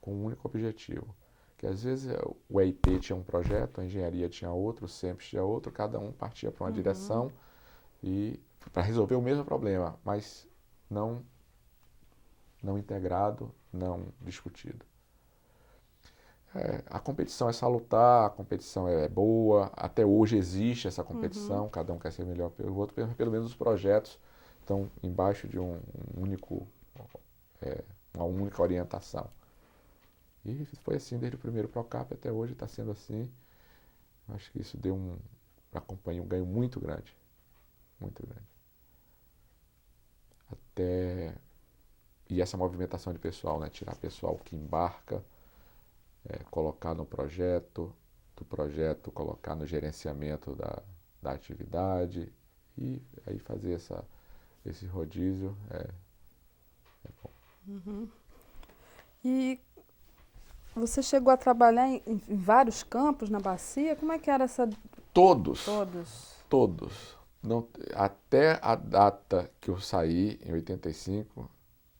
com um único objetivo. Que às vezes o EIP tinha um projeto, a engenharia tinha outro, o SEMPES tinha outro, cada um partia para uma direção e para resolver o mesmo problema, mas não integrado, não discutido. A competição é salutar, a competição é boa, até hoje existe essa competição, cada um quer ser melhor pelo outro, pelo menos os projetos estão embaixo de uma única orientação. E foi assim desde o primeiro PROCAP até hoje, está sendo assim. Acho que isso deu para a companhia um ganho muito grande. Muito grande. E essa movimentação de pessoal, né? Tirar pessoal que embarca, colocar no projeto, do projeto colocar no gerenciamento da atividade, e aí fazer esse rodízio é bom. E você chegou a trabalhar em vários campos na bacia? Como é que era essa... Todos. Não, até a data que eu saí, em 85,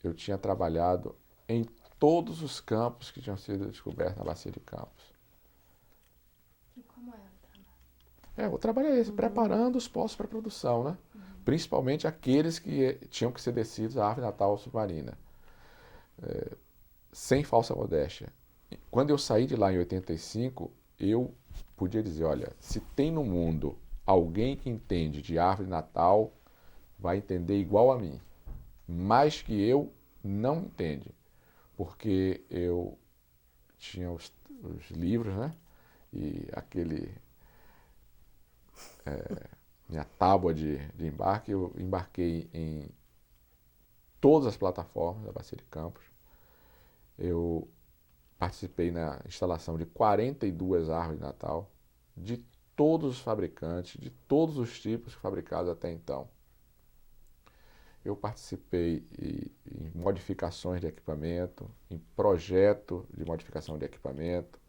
eu tinha trabalhado em todos os campos que tinham sido descobertos na Bacia de Campos. E como era o trabalho? O trabalho é esse, preparando os poços para produção, né? Principalmente aqueles que tinham que ser descidos à árvore natal submarina. Sem falsa modéstia. Quando eu saí de lá em 85, eu podia dizer, olha, se tem no mundo alguém que entende de árvore natal, vai entender igual a mim. Mais que eu, não entende. Porque eu tinha os livros, né? E minha tábua de embarque, eu embarquei em todas as plataformas da Bacia de Campos. Eu participei na instalação de 42 árvores de Natal, de todos os fabricantes, de todos os tipos fabricados até então. Eu participei em modificações de equipamento, em projeto de modificação de equipamento.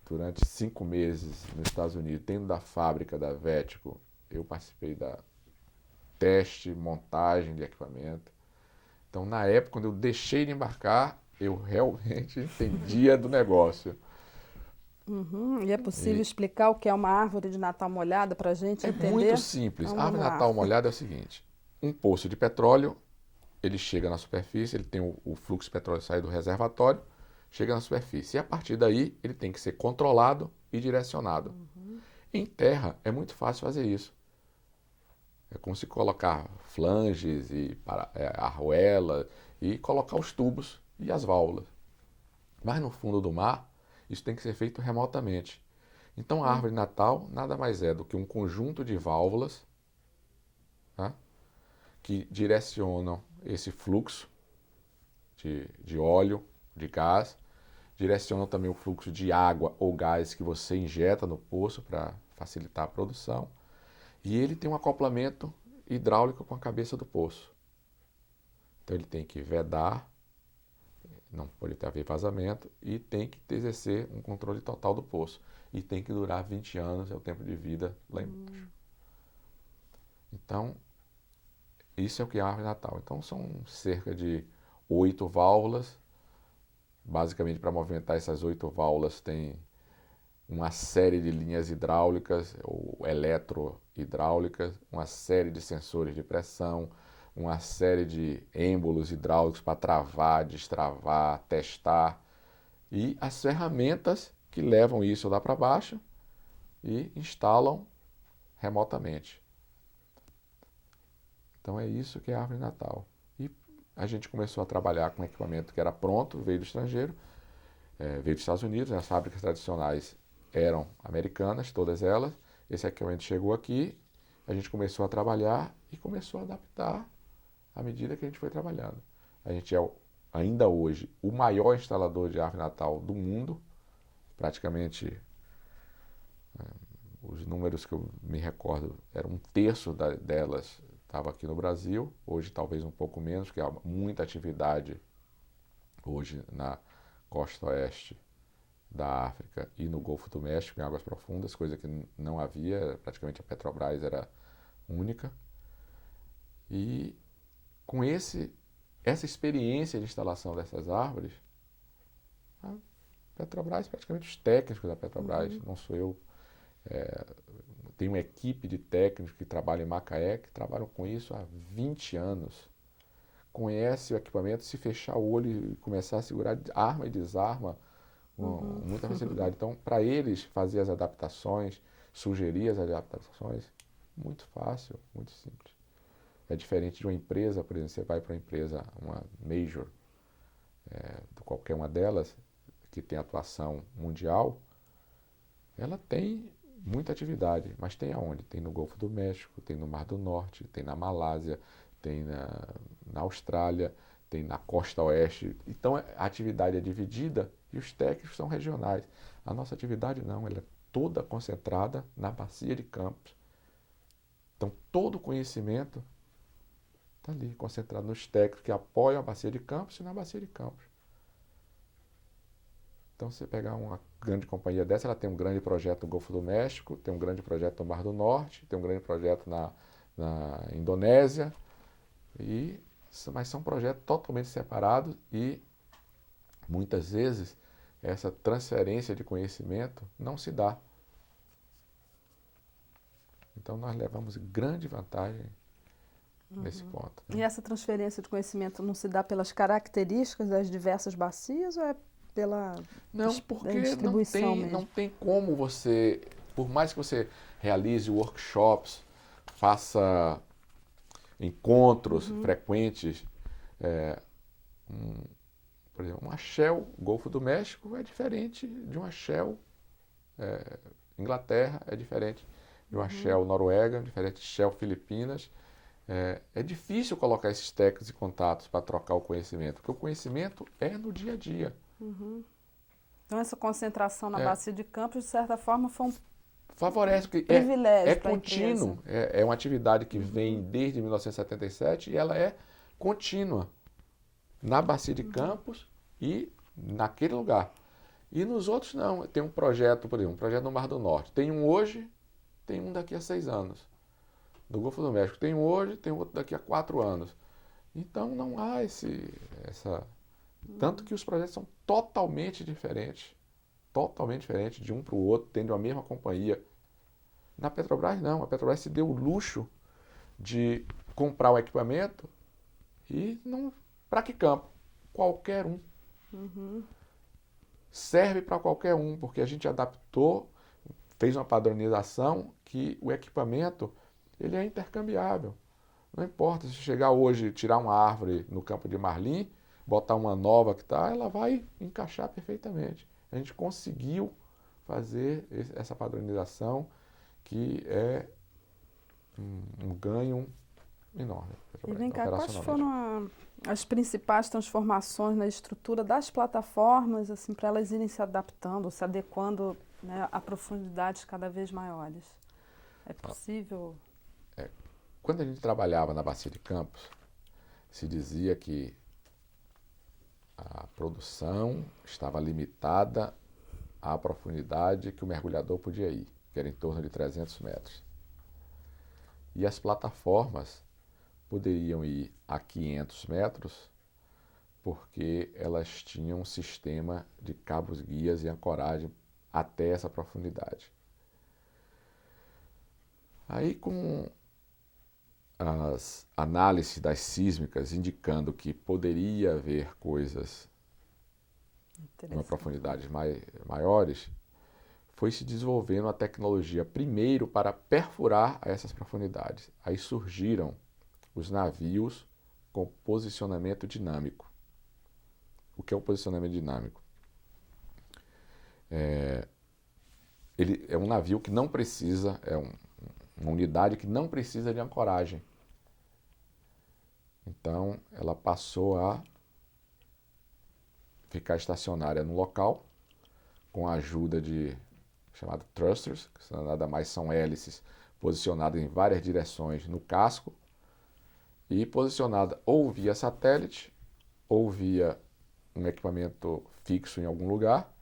Durante 5 meses nos Estados Unidos, dentro da fábrica da Vético, eu participei da teste, montagem de equipamento. Então, na época, quando eu deixei de embarcar, eu realmente entendia do negócio. E é possível explicar o que é uma árvore de Natal molhada para a gente entender? É muito simples. A árvore de Natal molhada é o seguinte: um poço de petróleo, ele chega na superfície, ele tem o fluxo de petróleo sai do reservatório, chega na superfície. E a partir daí, ele tem que ser controlado e direcionado. Em terra é muito fácil fazer isso. É como se colocar flanges e arruela e colocar os tubos e as válvulas. Mas no fundo do mar, isso tem que ser feito remotamente. Então a árvore de Natal nada mais é do que um conjunto de válvulas, tá? Que direcionam esse fluxo de óleo, de gás, direcionam também o fluxo de água ou gás que você injeta no poço para facilitar a produção. E ele tem um acoplamento hidráulico com a cabeça do poço. Então ele tem que vedar, não pode haver vazamento, e tem que exercer um controle total do poço. E tem que durar 20 anos, é o tempo de vida lá embaixo. Então, isso é o que é a árvore de Natal. Então são cerca de 8 válvulas. Basicamente, para movimentar essas 8 válvulas tem uma série de linhas hidráulicas ou eletrohidráulicas, uma série de sensores de pressão, uma série de êmbolos hidráulicos para travar, destravar, testar, e as ferramentas que levam isso lá para baixo e instalam remotamente. Então é isso que é a árvore de Natal. E a gente começou a trabalhar com equipamento que era pronto, veio do estrangeiro, veio dos Estados Unidos, as fábricas tradicionais eram americanas, todas elas. Esse equipamento chegou aqui, a gente começou a trabalhar e começou a adaptar à medida que a gente foi trabalhando. A gente é, ainda hoje, o maior instalador de árvore de Natal do mundo. Praticamente, os números que eu me recordo, era um terço delas estava aqui no Brasil. Hoje talvez um pouco menos, porque há muita atividade hoje na costa oeste da África e no Golfo do México, em águas profundas, coisa que não havia, praticamente a Petrobras era única. E com essa experiência de instalação dessas árvores, a Petrobras, praticamente os técnicos da Petrobras, não sou eu, tem uma equipe de técnicos que trabalham em Macaé, que trabalham com isso há 20 anos. Conhece o equipamento, se fechar o olho e começar a segurar, arma e desarma com muita facilidade. Então, para eles fazer as adaptações, sugerir as adaptações, muito fácil, muito simples. É diferente de uma empresa, por exemplo, você vai para uma empresa, uma major, qualquer uma delas, que tem atuação mundial, ela tem muita atividade, mas tem aonde? Tem no Golfo do México, tem no Mar do Norte, tem na Malásia, tem na Austrália, tem na costa oeste. Então a atividade é dividida e os técnicos são regionais. A nossa atividade não, ela é toda concentrada na Bacia de Campos. Então todo o conhecimento está ali, concentrado nos técnicos que apoiam a Bacia de Campos e na Bacia de Campos. Então, se você pegar uma grande companhia dessa, ela tem um grande projeto no Golfo do México, tem um grande projeto no Mar do Norte, tem um grande projeto na Indonésia, mas são projetos totalmente separados e, muitas vezes, essa transferência de conhecimento não se dá. Então, nós levamos grande vantagem nesse ponto. E essa transferência de conhecimento não se dá pelas características das diversas bacias ou é pela distribuição mesmo? Não tem como você, por mais que você realize workshops, faça encontros frequentes, por exemplo, uma Shell Golfo do México é diferente de uma Shell Inglaterra, é diferente de uma Shell Noruega, diferente de Shell Filipinas. É difícil colocar esses técnicos e contatos para trocar o conhecimento, porque o conhecimento é no dia a dia. Então essa concentração na Bacia de Campos, de certa forma, foi um favorece, porque privilégio é para a contínuo, é uma atividade que vem desde 1977 e ela é contínua na Bacia de Campos e naquele lugar. E nos outros não, tem um projeto, por exemplo, um projeto no Mar do Norte. Tem um hoje, tem um daqui a 6 anos. Do Golfo do México tem um hoje, tem outro daqui a 4 anos. Então não há essa... Tanto que os projetos são totalmente diferentes de um para o outro, tendo a mesma companhia. Na Petrobras não, a Petrobras se deu o luxo de comprar o equipamento e não... Para que campo? Qualquer um. Serve para qualquer um, porque a gente adaptou, fez uma padronização que o equipamento ele é intercambiável. Não importa se chegar hoje, tirar uma árvore no campo de marlim, botar uma nova que está, ela vai encaixar perfeitamente. A gente conseguiu fazer essa padronização que é um ganho enorme. E vem cá, quais foram as principais transformações na estrutura das plataformas, assim, para elas irem se adaptando, se adequando, né, a profundidades cada vez maiores? É possível? Quando a gente trabalhava na Bacia de Campos, se dizia que a produção estava limitada à profundidade que o mergulhador podia ir, que era em torno de 300 metros. E as plataformas poderiam ir a 500 metros porque elas tinham um sistema de cabos guias e ancoragem até essa profundidade. Aí, com as análises das sísmicas indicando que poderia haver coisas em uma profundidade maiores, foi se desenvolvendo a tecnologia primeiro para perfurar essas profundidades. Aí surgiram os navios com posicionamento dinâmico. O que é o posicionamento dinâmico? Ele é um navio que não precisa, uma unidade que não precisa de ancoragem. Então, ela passou a ficar estacionária no local, com a ajuda de chamados thrusters, que nada mais são hélices posicionadas em várias direções no casco, e posicionada ou via satélite, ou via um equipamento fixo em algum lugar.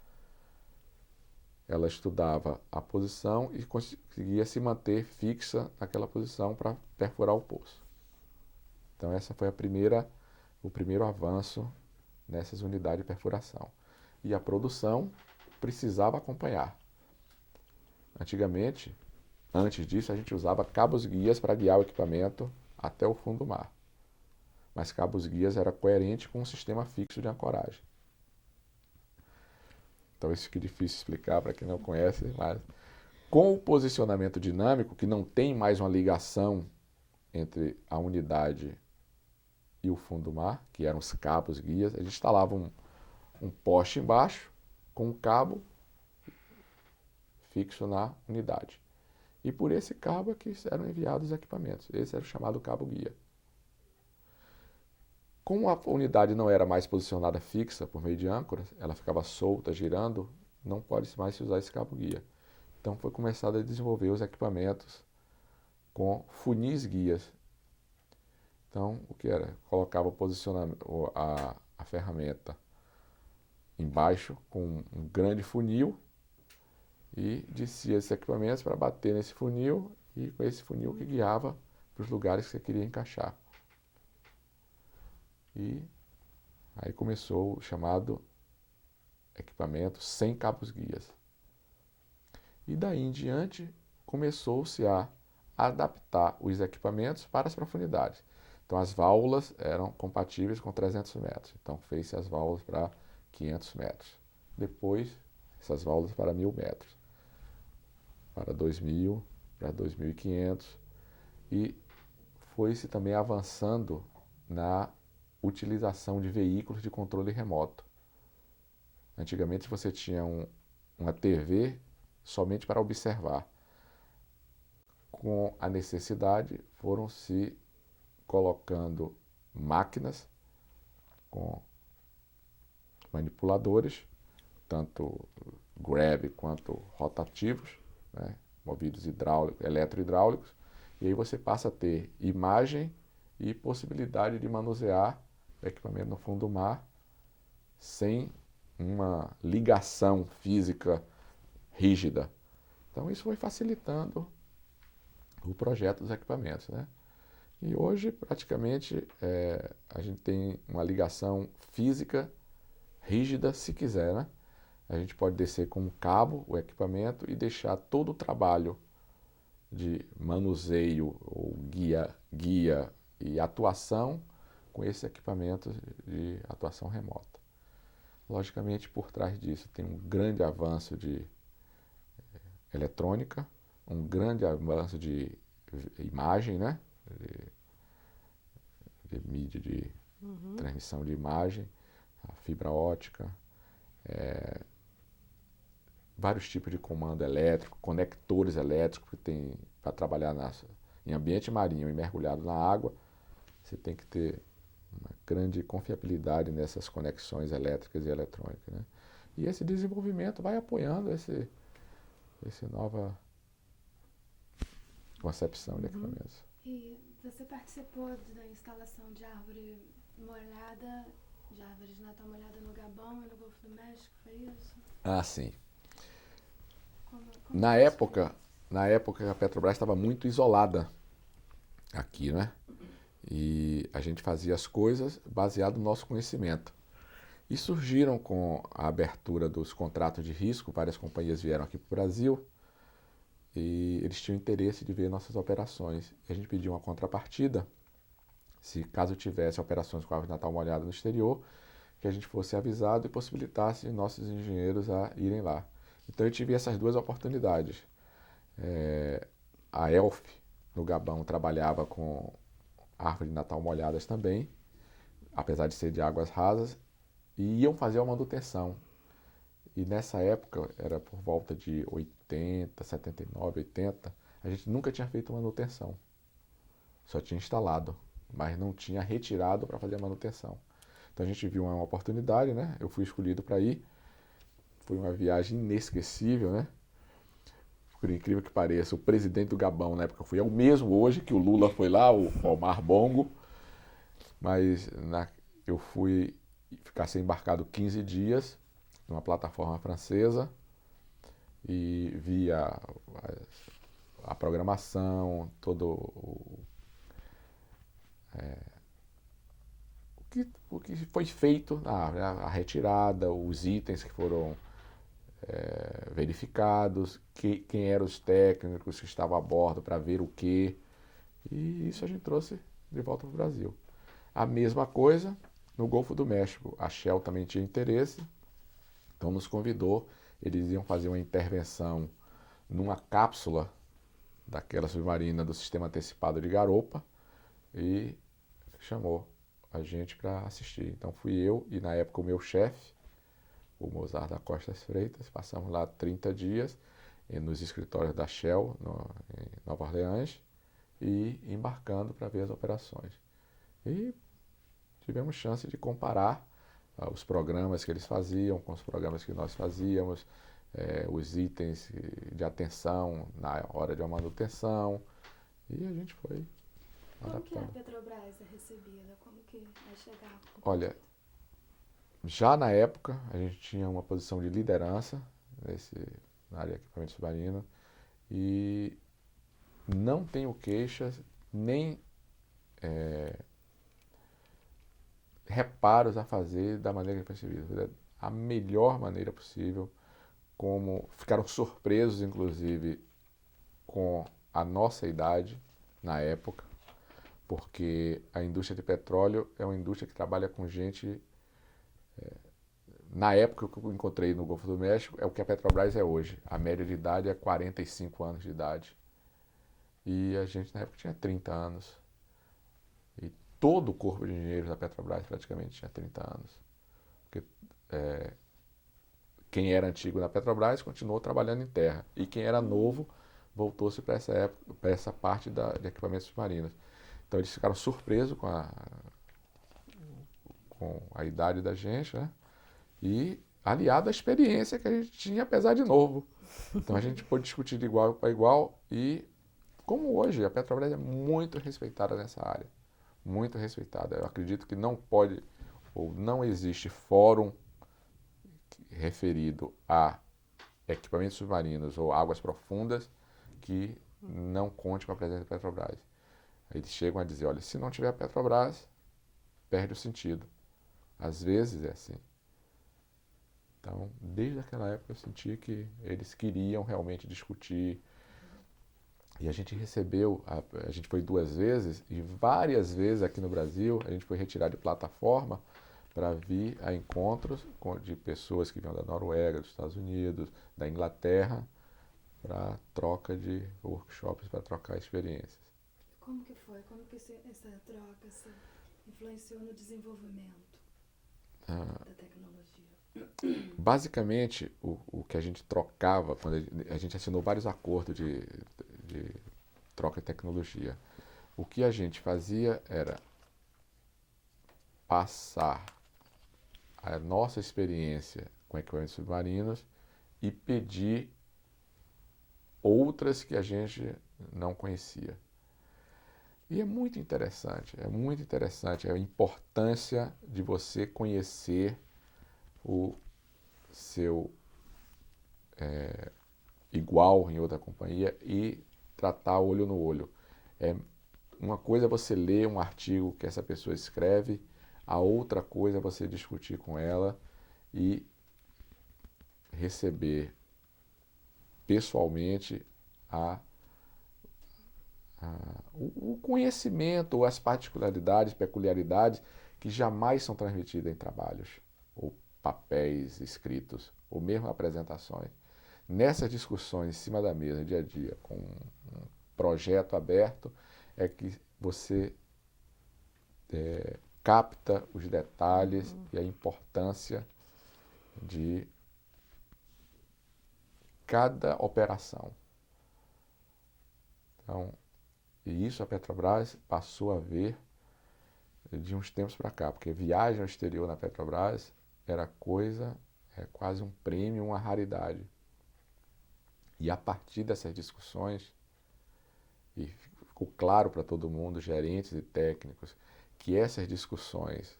Ela estudava a posição e conseguia se manter fixa naquela posição para perfurar o poço. Então essa foi o primeiro avanço nessas unidades de perfuração. E a produção precisava acompanhar. Antigamente, antes disso, a gente usava cabos guias para guiar o equipamento até o fundo do mar. Mas cabos guias era coerente com um sistema fixo de ancoragem. Talvez fique difícil explicar para quem não conhece, mas com o posicionamento dinâmico, que não tem mais uma ligação entre a unidade e o fundo do mar, que eram os cabos guias, a gente instalava um poste embaixo com um cabo fixo na unidade. E por esse cabo é que eram enviados os equipamentos. Esse era o chamado cabo guia. Como a unidade não era mais posicionada fixa por meio de âncoras, ela ficava solta, girando, não pode mais se usar esse cabo guia. Então foi começado a desenvolver os equipamentos com funis guias. Então, o que era? Colocava o posicionamento, a ferramenta embaixo com um grande funil e descia esses equipamentos para bater nesse funil e com esse funil que guiava para os lugares que você queria encaixar. E aí começou o chamado equipamento sem cabos guias. E daí em diante começou-se a adaptar os equipamentos para as profundidades. Então as válvulas eram compatíveis com 300 metros. Então fez-se as válvulas para 500 metros. Depois essas válvulas para 1.000 metros. Para 2.000, para 2.500. E foi-se também avançando na utilização de veículos de controle remoto. Antigamente você tinha uma TV somente para observar. Com a necessidade, foram se colocando máquinas com manipuladores, tanto grab quanto rotativos, né, movidos eletrohidráulicos, e aí você passa a ter imagem e possibilidade de manusear o equipamento no fundo do mar sem uma ligação física rígida. Então isso foi facilitando o projeto dos equipamentos, né? E hoje, praticamente, a gente tem uma ligação física rígida, se quiser, né? A gente pode descer com um cabo o equipamento e deixar todo o trabalho de manuseio, ou guia e atuação com esses equipamentos de atuação remota. Logicamente, por trás disso tem um grande avanço de eletrônica, um grande avanço de imagem, né? De mídia de transmissão de imagem, a fibra ótica, vários tipos de comando elétrico, conectores elétricos que tem para trabalhar em ambiente marinho e mergulhado na água. Você tem que ter uma grande confiabilidade nessas conexões elétricas e eletrônicas, né? E esse desenvolvimento vai apoiando essa nova concepção de equipamentos. E você participou da instalação de árvore molhada, de árvore de Natal molhada no Gabão e no Golfo do México, foi isso? Ah, sim. Como Na época a Petrobras estava muito isolada aqui, né? E a gente fazia as coisas baseado no nosso conhecimento. E surgiram com a abertura dos contratos de risco, várias companhias vieram aqui para o Brasil e eles tinham interesse de ver nossas operações. E a gente pediu uma contrapartida, se caso tivesse operações com árvore de Natal molhada no exterior, que a gente fosse avisado e possibilitasse nossos engenheiros a irem lá. Então eu tive essas duas oportunidades. A ELF, no Gabão, trabalhava com árvore de Natal molhadas também, apesar de ser de águas rasas, e iam fazer a manutenção. E nessa época, era por volta de 80, 79, 80, a gente nunca tinha feito manutenção. Só tinha instalado, mas não tinha retirado para fazer a manutenção. Então a gente viu uma oportunidade, né? Eu fui escolhido para ir. Foi uma viagem inesquecível, né? Por incrível que pareça, o presidente do Gabão na época fui eu mesmo hoje, que o Lula foi lá, o Omar Bongo. Mas eu fui ficar sem embarcado 15 dias numa plataforma francesa e vi a programação, todo o que foi feito na árvore, a retirada, os itens que foram verificados, quem eram os técnicos que estavam a bordo para ver o quê. E isso a gente trouxe de volta para o Brasil. A mesma coisa no Golfo do México. A Shell também tinha interesse, então nos convidou. Eles iam fazer uma intervenção numa cápsula daquela submarina do sistema antecipado de garopa e chamou a gente para assistir. Então fui eu e na época o meu chefe, o Mozart da Costa Freitas. Passamos lá 30 dias nos escritórios da Shell, em Nova Orleans, e embarcando para ver as operações. E tivemos chance de comparar os programas que eles faziam com os programas que nós fazíamos, os itens de atenção na hora de uma manutenção, e a gente foi adaptando. Como que a Petrobras é recebida? Como que vai chegar? Olha, já na época a gente tinha uma posição de liderança na área de equipamento submarino e não tenho queixas nem reparos a fazer da maneira que foi recebida. A melhor maneira possível, como ficaram surpresos, inclusive, com a nossa idade na época, porque a indústria de petróleo é uma indústria que trabalha com gente... Na época que eu encontrei no Golfo do México, é o que a Petrobras é hoje. A média de idade é 45 anos de idade. E a gente, na época, tinha 30 anos. E todo o corpo de engenheiros da Petrobras praticamente tinha 30 anos. Porque quem era antigo na Petrobras continuou trabalhando em terra. E quem era novo voltou-se para essa parte de equipamentos submarinos. Então eles ficaram surpresos com a idade da gente, né? E aliado à experiência que a gente tinha, apesar de novo. Então a gente pôde discutir de igual para igual e, como hoje, a Petrobras é muito respeitada nessa área. Muito respeitada. Eu acredito que não pode ou não existe fórum referido a equipamentos submarinos ou águas profundas que não conte com a presença da Petrobras. Eles chegam a dizer, olha, se não tiver a Petrobras, perde o sentido. Às vezes é assim. Então, desde aquela época eu senti que eles queriam realmente discutir. E a gente recebeu, a gente foi 2 vezes e várias vezes aqui no Brasil a gente foi retirado de plataforma para vir a encontros de pessoas que vinham da Noruega, dos Estados Unidos, da Inglaterra, para troca de workshops, para trocar experiências. Como que foi? Como que essa troca influenciou no desenvolvimento da tecnologia? Basicamente, o que a gente trocava, quando a gente assinou vários acordos de troca de tecnologia, o que a gente fazia era passar a nossa experiência com equipamentos submarinos e pedir outras que a gente não conhecia. E é muito interessante a importância de você conhecer o seu igual em outra companhia e tratar olho no olho. Uma coisa é você ler um artigo que essa pessoa escreve, a outra coisa é você discutir com ela e receber pessoalmente o conhecimento, as particularidades, peculiaridades que jamais são transmitidas em trabalhos, ou papéis escritos, ou mesmo apresentações. Nessas discussões em cima da mesa, dia a dia, com um projeto aberto, é que você capta os detalhes e a importância de cada operação. Então, e isso a Petrobras passou a ver de uns tempos para cá, porque viagem ao exterior na Petrobras era quase um prêmio, uma raridade. E a partir dessas discussões, e ficou claro para todo mundo, gerentes e técnicos, que essas discussões,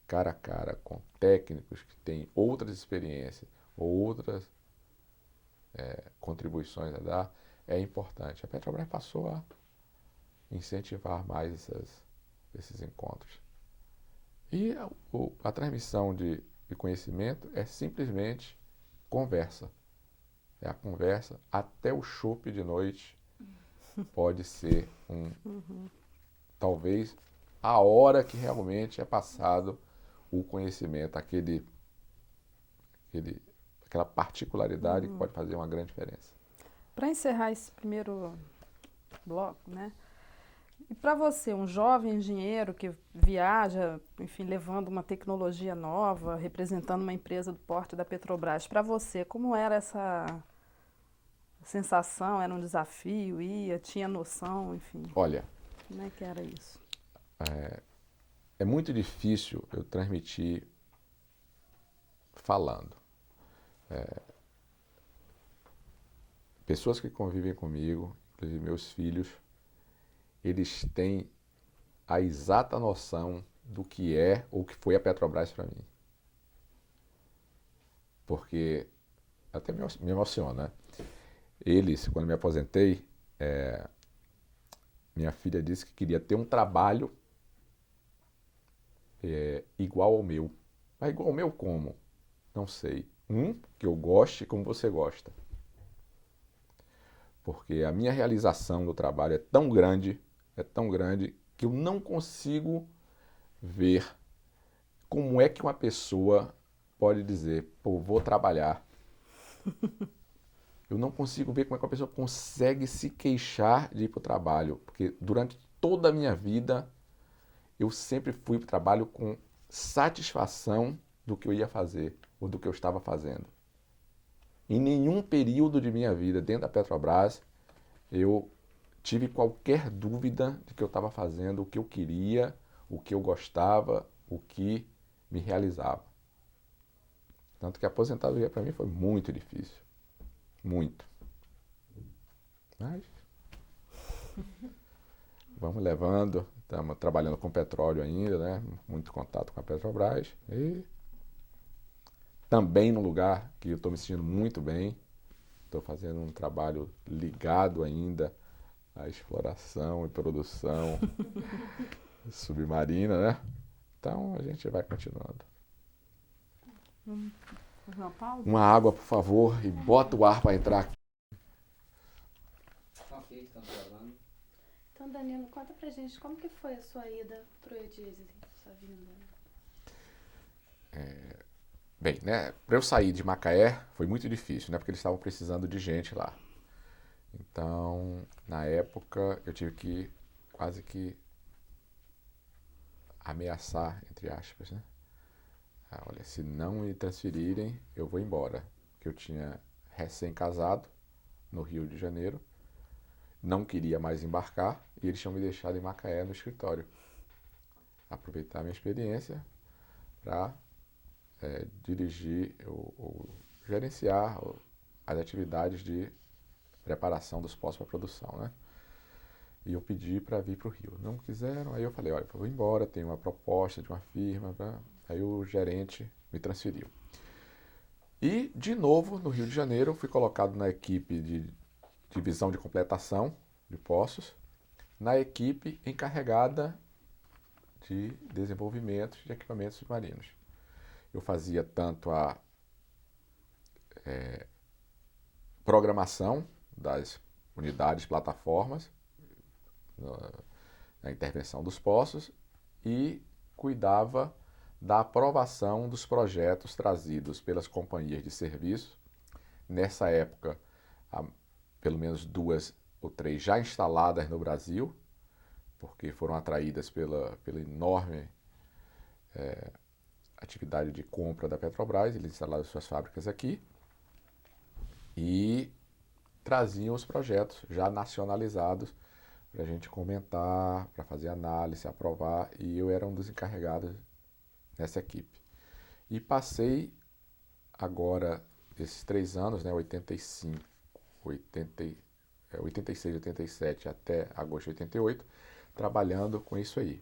cara a cara, com técnicos que têm outras experiências ou outras contribuições a dar, é importante. A Petrobras passou a incentivar mais esses encontros. E a transmissão de conhecimento é simplesmente conversa. É a conversa, até o chopp de noite pode ser talvez a hora que realmente é passado o conhecimento, aquela particularidade que pode fazer uma grande diferença. Para encerrar esse primeiro bloco, né? E para você, um jovem engenheiro que viaja, enfim, levando uma tecnologia nova, representando uma empresa do porte da Petrobras, para você, como era essa sensação? Era um desafio? Tinha noção, enfim? Olha, como é que era isso? É muito difícil eu transmitir falando. Pessoas que convivem comigo, inclusive meus filhos, eles têm a exata noção do que é ou que foi a Petrobras para mim. Porque até me emociona, né? Eles, quando me aposentei, minha filha disse que queria ter um trabalho igual ao meu. Mas igual ao meu como? Não sei. Que eu goste como você gosta. Porque a minha realização no trabalho é tão grande que eu não consigo ver como é que uma pessoa pode dizer, pô, vou trabalhar. Eu não consigo ver como é que uma pessoa consegue se queixar de ir para o trabalho, porque durante toda a minha vida eu sempre fui para o trabalho com satisfação do que eu ia fazer ou do que eu estava fazendo. Em nenhum período de minha vida dentro da Petrobras eu tive qualquer dúvida de que eu estava fazendo o que eu queria, o que eu gostava, o que me realizava. Tanto que a aposentadoria para mim foi muito difícil. Muito. Mas vamos levando, estamos trabalhando com petróleo ainda, né? Muito contato com a Petrobras. E também num lugar que eu estou me sentindo muito bem. Estou fazendo um trabalho ligado ainda à exploração e produção submarina, né? Então a gente vai continuando. Uma pausa? Uma água, por favor, e bota o ar para entrar. Ok, estamos gravando. Então, Danilo, conta pra gente como que foi a sua ida pro EDISE, sua vinda. Bem, né, para eu sair de Macaé foi muito difícil, né, porque eles estavam precisando de gente lá. Então, na época, eu tive que quase que ameaçar, entre aspas, né? Ah, olha, se não me transferirem, eu vou embora. Porque eu tinha recém-casado no Rio de Janeiro, não queria mais embarcar e eles tinham me deixado em Macaé no escritório. Aproveitar a minha experiência para dirigir ou gerenciar as atividades de preparação dos postos para produção, né? E eu pedi para vir para o Rio. Não quiseram, aí eu falei, olha, eu vou embora, tenho uma proposta de uma firma. Aí o gerente me transferiu. E, de novo, no Rio de Janeiro, fui colocado na equipe de divisão de completação de poços, na equipe encarregada de desenvolvimento de equipamentos submarinos. Eu fazia tanto a programação das unidades, plataformas, na intervenção dos poços e cuidava da aprovação dos projetos trazidos pelas companhias de serviço. Nessa época, pelo menos 2 ou 3 já instaladas no Brasil, porque foram atraídas pela enorme atividade de compra da Petrobras, eles instalaram suas fábricas aqui e traziam os projetos já nacionalizados para a gente comentar, para fazer análise, aprovar, e eu era um dos encarregados nessa equipe. E passei agora, esses 3 anos, né, 86, 87 até agosto de 88, trabalhando com isso aí.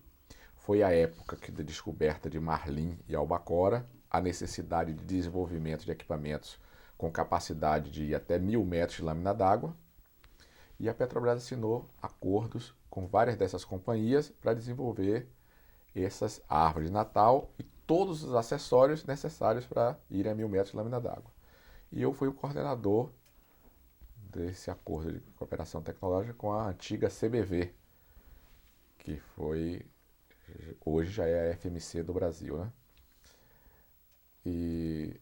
Foi a época da descoberta de Marlim e Albacora, a necessidade de desenvolvimento de equipamentos com capacidade de ir até 1.000 metros de lâmina d'água, e a Petrobras assinou acordos com várias dessas companhias para desenvolver essas árvores de Natal e todos os acessórios necessários para ir a 1.000 metros de lâmina d'água. E eu fui o coordenador desse acordo de cooperação tecnológica com a antiga CBV, que hoje já é a FMC do Brasil, né? E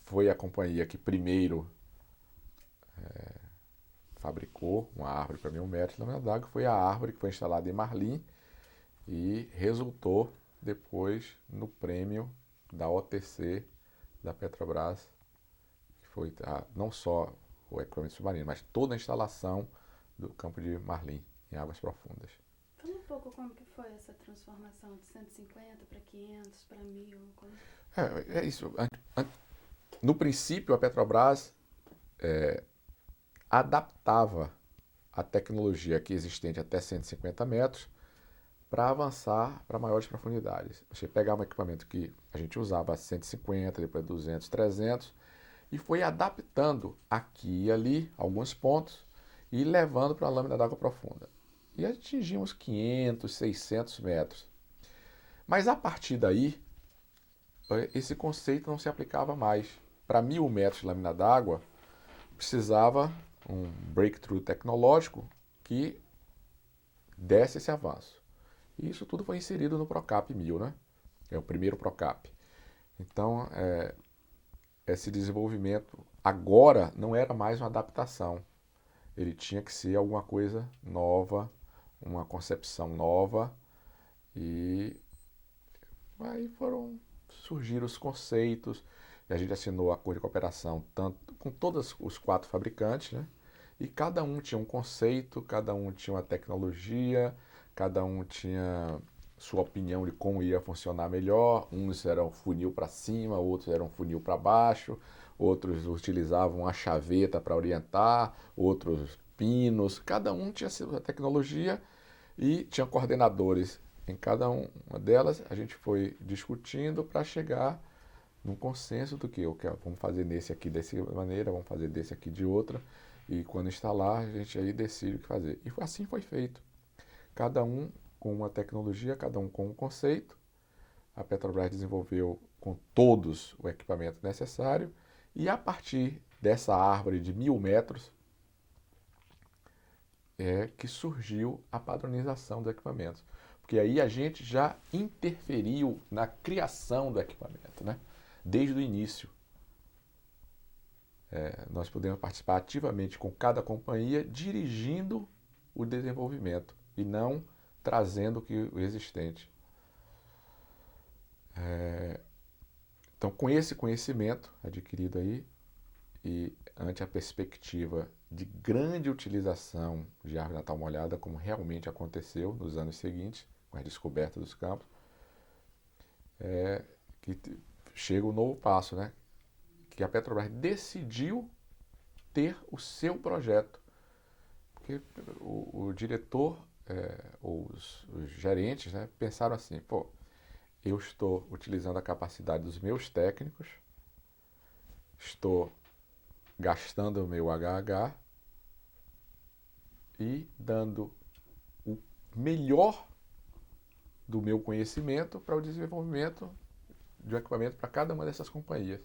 foi a companhia que primeiro fabricou uma árvore para 1.000 metros de lâmina d'água, foi a árvore que foi instalada em Marlim e resultou depois no prêmio da OTC da Petrobras, que foi não só o equipamento submarino, mas toda a instalação do campo de Marlim em águas profundas. Fala um pouco como que foi essa transformação de 150 para 500 para 1.000. Como... É isso. No princípio, a Petrobras adaptava a tecnologia aqui existente até 150 metros para avançar para maiores profundidades. Você pegava um equipamento que a gente usava a 150, depois 200, 300, e foi adaptando aqui e ali alguns pontos e levando para a lâmina d'água profunda. E atingimos 500, 600 metros. Mas a partir daí, esse conceito não se aplicava mais. Para 1.000 metros de lâmina d'água, precisava um breakthrough tecnológico que desse esse avanço. E isso tudo foi inserido no Procap 1000, né? É o primeiro Procap. Então, esse desenvolvimento agora não era mais uma adaptação. Ele tinha que ser alguma coisa nova, uma concepção nova, e aí surgiram os conceitos, e a gente assinou acordo de cooperação tanto com todos os 4 fabricantes, né? E cada um tinha um conceito, cada um tinha uma tecnologia, cada um tinha sua opinião de como ia funcionar melhor. Uns eram funil para cima, outros eram funil para baixo, outros utilizavam a chaveta para orientar, outros pinos. Cada um tinha sua tecnologia e tinha coordenadores em cada uma delas. A gente foi discutindo para chegar num consenso do que vamos fazer nesse aqui dessa maneira, vamos fazer desse aqui de outra, e quando instalar a gente aí decide o que fazer. E assim foi feito. Cada um com uma tecnologia, cada um com um conceito. A Petrobras desenvolveu com todos o equipamento necessário, e a partir dessa árvore de 1.000 metros é que surgiu a padronização dos equipamentos. Porque aí a gente já interferiu na criação do equipamento, né? desde o início. Nós podemos participar ativamente com cada companhia, dirigindo o desenvolvimento e não trazendo o existente. Então, com esse conhecimento adquirido aí, e ante a perspectiva de grande utilização de árvore natal molhada, como realmente aconteceu nos anos seguintes, com a descoberta dos campos, que chega o novo passo, né? Que a Petrobras decidiu ter o seu projeto. Porque o diretor, ou os gerentes, né, pensaram assim, pô, eu estou utilizando a capacidade dos meus técnicos, estou gastando o meu HH e dando o melhor do meu conhecimento para o desenvolvimento de um equipamento para cada uma dessas companhias.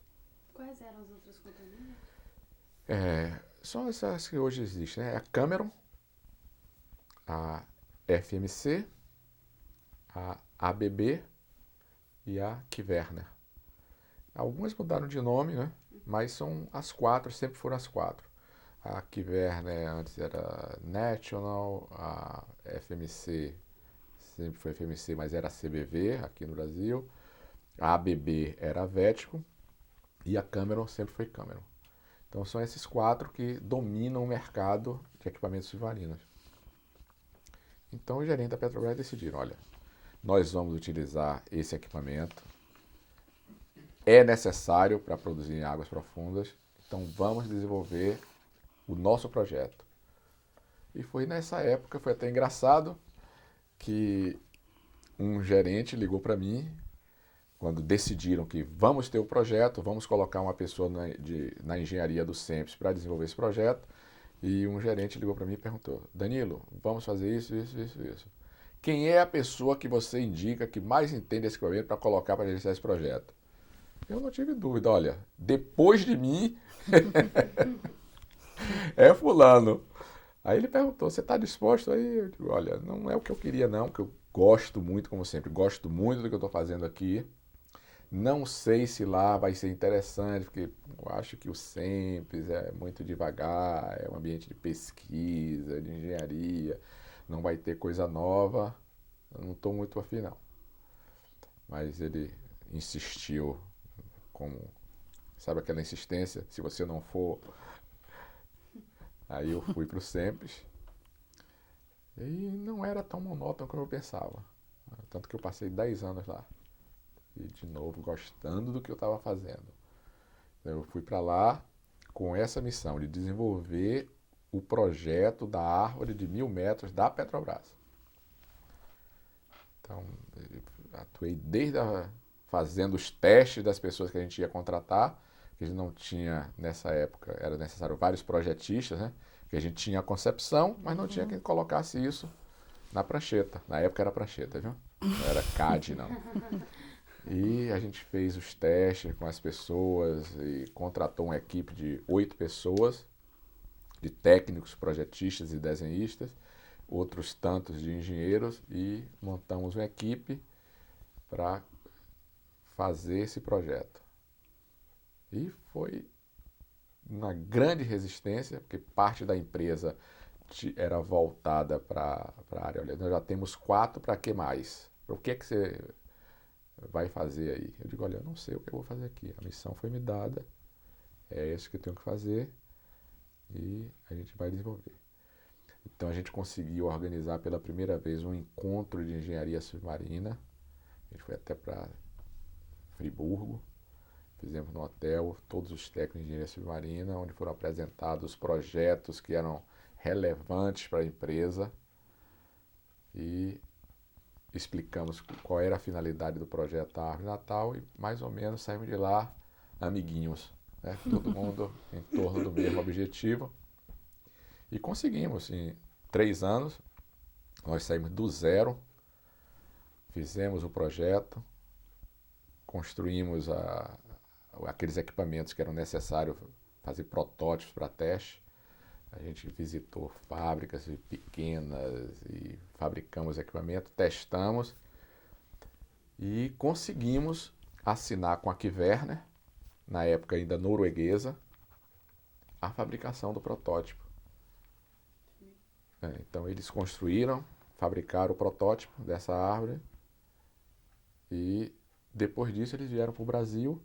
Quais eram as outras companhias? São essas que hoje existem, né? A Cameron, a FMC, a ABB e a Kverner. Algumas mudaram de nome, né? Mas são as quatro, sempre foram as quatro. A Kverner antes era National, a FMC sempre foi FMC, mas era CBV aqui no Brasil. A ABB era Vetco e a Cameron sempre foi Cameron. Então são esses quatro que dominam o mercado de equipamentos submarinos. Então os gerentes da Petrobras decidiram, olha, nós vamos utilizar esse equipamento, é necessário para produzir em águas profundas, então vamos desenvolver o nosso projeto. E foi nessa época, foi até engraçado, que um gerente ligou para mim, quando decidiram que vamos ter o projeto, vamos colocar uma pessoa na engenharia do SEMPS para desenvolver esse projeto, e um gerente ligou para mim e perguntou, Danilo, vamos fazer isso, isso, isso, isso. Quem é a pessoa que você indica que mais entende esse equipamento para colocar para gerenciar esse projeto? Eu não tive dúvida, olha, depois de mim é fulano. Aí ele perguntou, você está disposto? Aí eu digo, olha, não é o que eu queria não, porque eu gosto muito, como sempre, gosto muito do que eu estou fazendo aqui. Não sei se lá vai ser interessante, porque eu acho que o SEMPS é muito devagar, é um ambiente de pesquisa, de engenharia, não vai ter coisa nova. Eu não estou muito afim, não. Mas ele insistiu, como, sabe aquela insistência? Se você não for... Aí eu fui para o SEMPS e não era tão monótono como eu pensava. Tanto que eu passei 10 anos lá. E, de novo, gostando do que eu estava fazendo. Eu fui para lá com essa missão de desenvolver o projeto da árvore de 1.000 metros da Petrobras. Então, atuei fazendo os testes das pessoas que a gente ia contratar, que a gente não tinha, nessa época, era necessário vários projetistas, né? Que a gente tinha a concepção, mas não tinha quem colocasse isso na prancheta. Na época era prancheta, viu? Não era CAD, não. E a gente fez os testes com as pessoas e contratou uma equipe de 8 pessoas, de técnicos, projetistas e desenhistas, outros tantos de engenheiros, e montamos uma equipe para fazer esse projeto. E foi uma grande resistência, porque parte da empresa era voltada para a área. Olha, nós já temos 4, para que mais? O que é que você vai fazer aí? Eu digo, olha, eu não sei o que eu vou fazer aqui. A missão foi me dada, é isso que eu tenho que fazer e a gente vai desenvolver. Então a gente conseguiu organizar pela primeira vez um encontro de engenharia submarina. A gente foi até para Friburgo, fizemos no hotel todos os técnicos de engenharia submarina, onde foram apresentados os projetos que eram relevantes para a empresa e explicamos qual era a finalidade do projeto da Árvore Natal e mais ou menos saímos de lá amiguinhos, né? Todo mundo em torno do mesmo objetivo. E conseguimos, em 3 anos, nós saímos do zero, fizemos o projeto, construímos aqueles equipamentos que eram necessários fazer protótipos para teste. A gente visitou fábricas pequenas e fabricamos equipamento, testamos e conseguimos assinar com a Kverner na época ainda norueguesa, a fabricação do protótipo. Então eles construíram, fabricaram o protótipo dessa árvore e depois disso eles vieram para o Brasil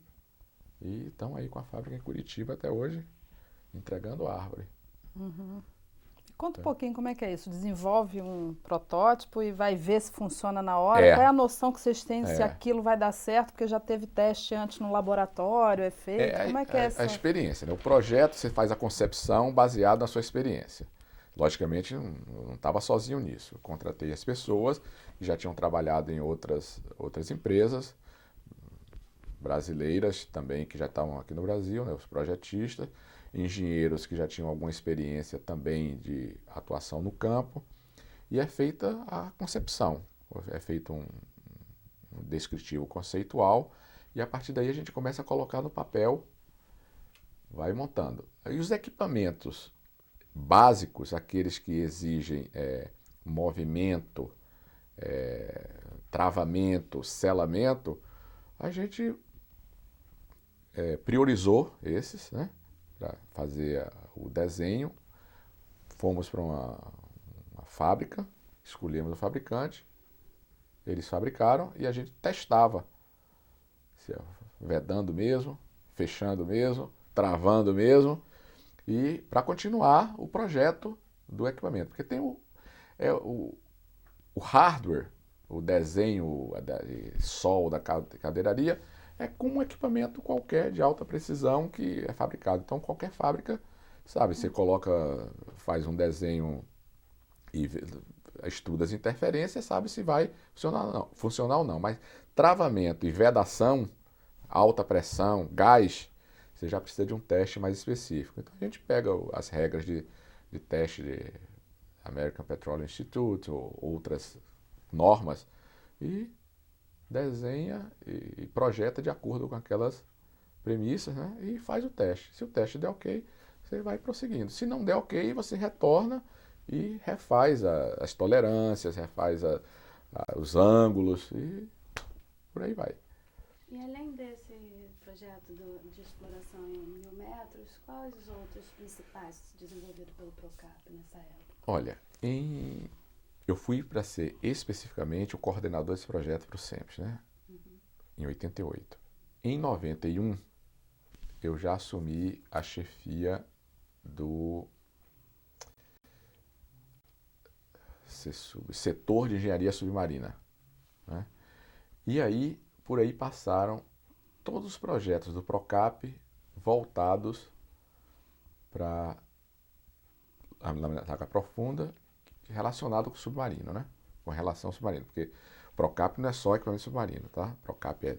e estão aí com a fábrica em Curitiba até hoje, entregando a árvore. Conta um pouquinho como é que é isso. Desenvolve um protótipo e vai ver se funciona na hora. Qual é a noção que vocês têm se aquilo vai dar certo? Porque já teve teste antes no laboratório, é feito. Como é que é essa? A experiência, né? O projeto, você faz a concepção baseado na sua experiência. Logicamente, não estava sozinho nisso. Eu contratei as pessoas que já tinham trabalhado em outras empresas brasileiras também, que já estavam aqui no Brasil, né? Os projetistas, engenheiros que já tinham alguma experiência também de atuação no campo, e é feita a concepção, é feito um descritivo conceitual, e a partir daí a gente começa a colocar no papel, vai montando. E os equipamentos básicos, aqueles que exigem movimento, travamento, selamento, a gente priorizou esses, né? Para fazer o desenho, fomos para uma fábrica, escolhemos o fabricante, eles fabricaram e a gente testava, vedando mesmo, fechando mesmo, travando mesmo, e para continuar o projeto do equipamento, porque tem o hardware, o desenho, solda, cadeiraria, é com um equipamento qualquer de alta precisão que é fabricado. Então qualquer fábrica, sabe, você faz um desenho e estuda as interferências, sabe se vai funcionar ou não. Mas travamento e vedação, alta pressão, gás, você já precisa de um teste mais específico. Então a gente pega as regras de teste de American Petroleum Institute ou outras normas e desenha e projeta de acordo com aquelas premissas, né? E faz o teste. Se o teste der ok, você vai prosseguindo. Se não der ok, você retorna e refaz as tolerâncias, refaz os ângulos e por aí vai. E além desse projeto de exploração em 1.000 metros, quais os outros principais desenvolvidos pelo Procap nessa época? Olha, eu fui para ser especificamente o coordenador desse projeto para o SEMPES, né? Em 88. Em 91, eu já assumi a chefia do setor de engenharia submarina, né? E aí, por aí passaram todos os projetos do Procap voltados para a água profunda relacionado com o submarino, né? Com relação ao submarino, porque Procap não é só equipamento submarino, tá? Procap é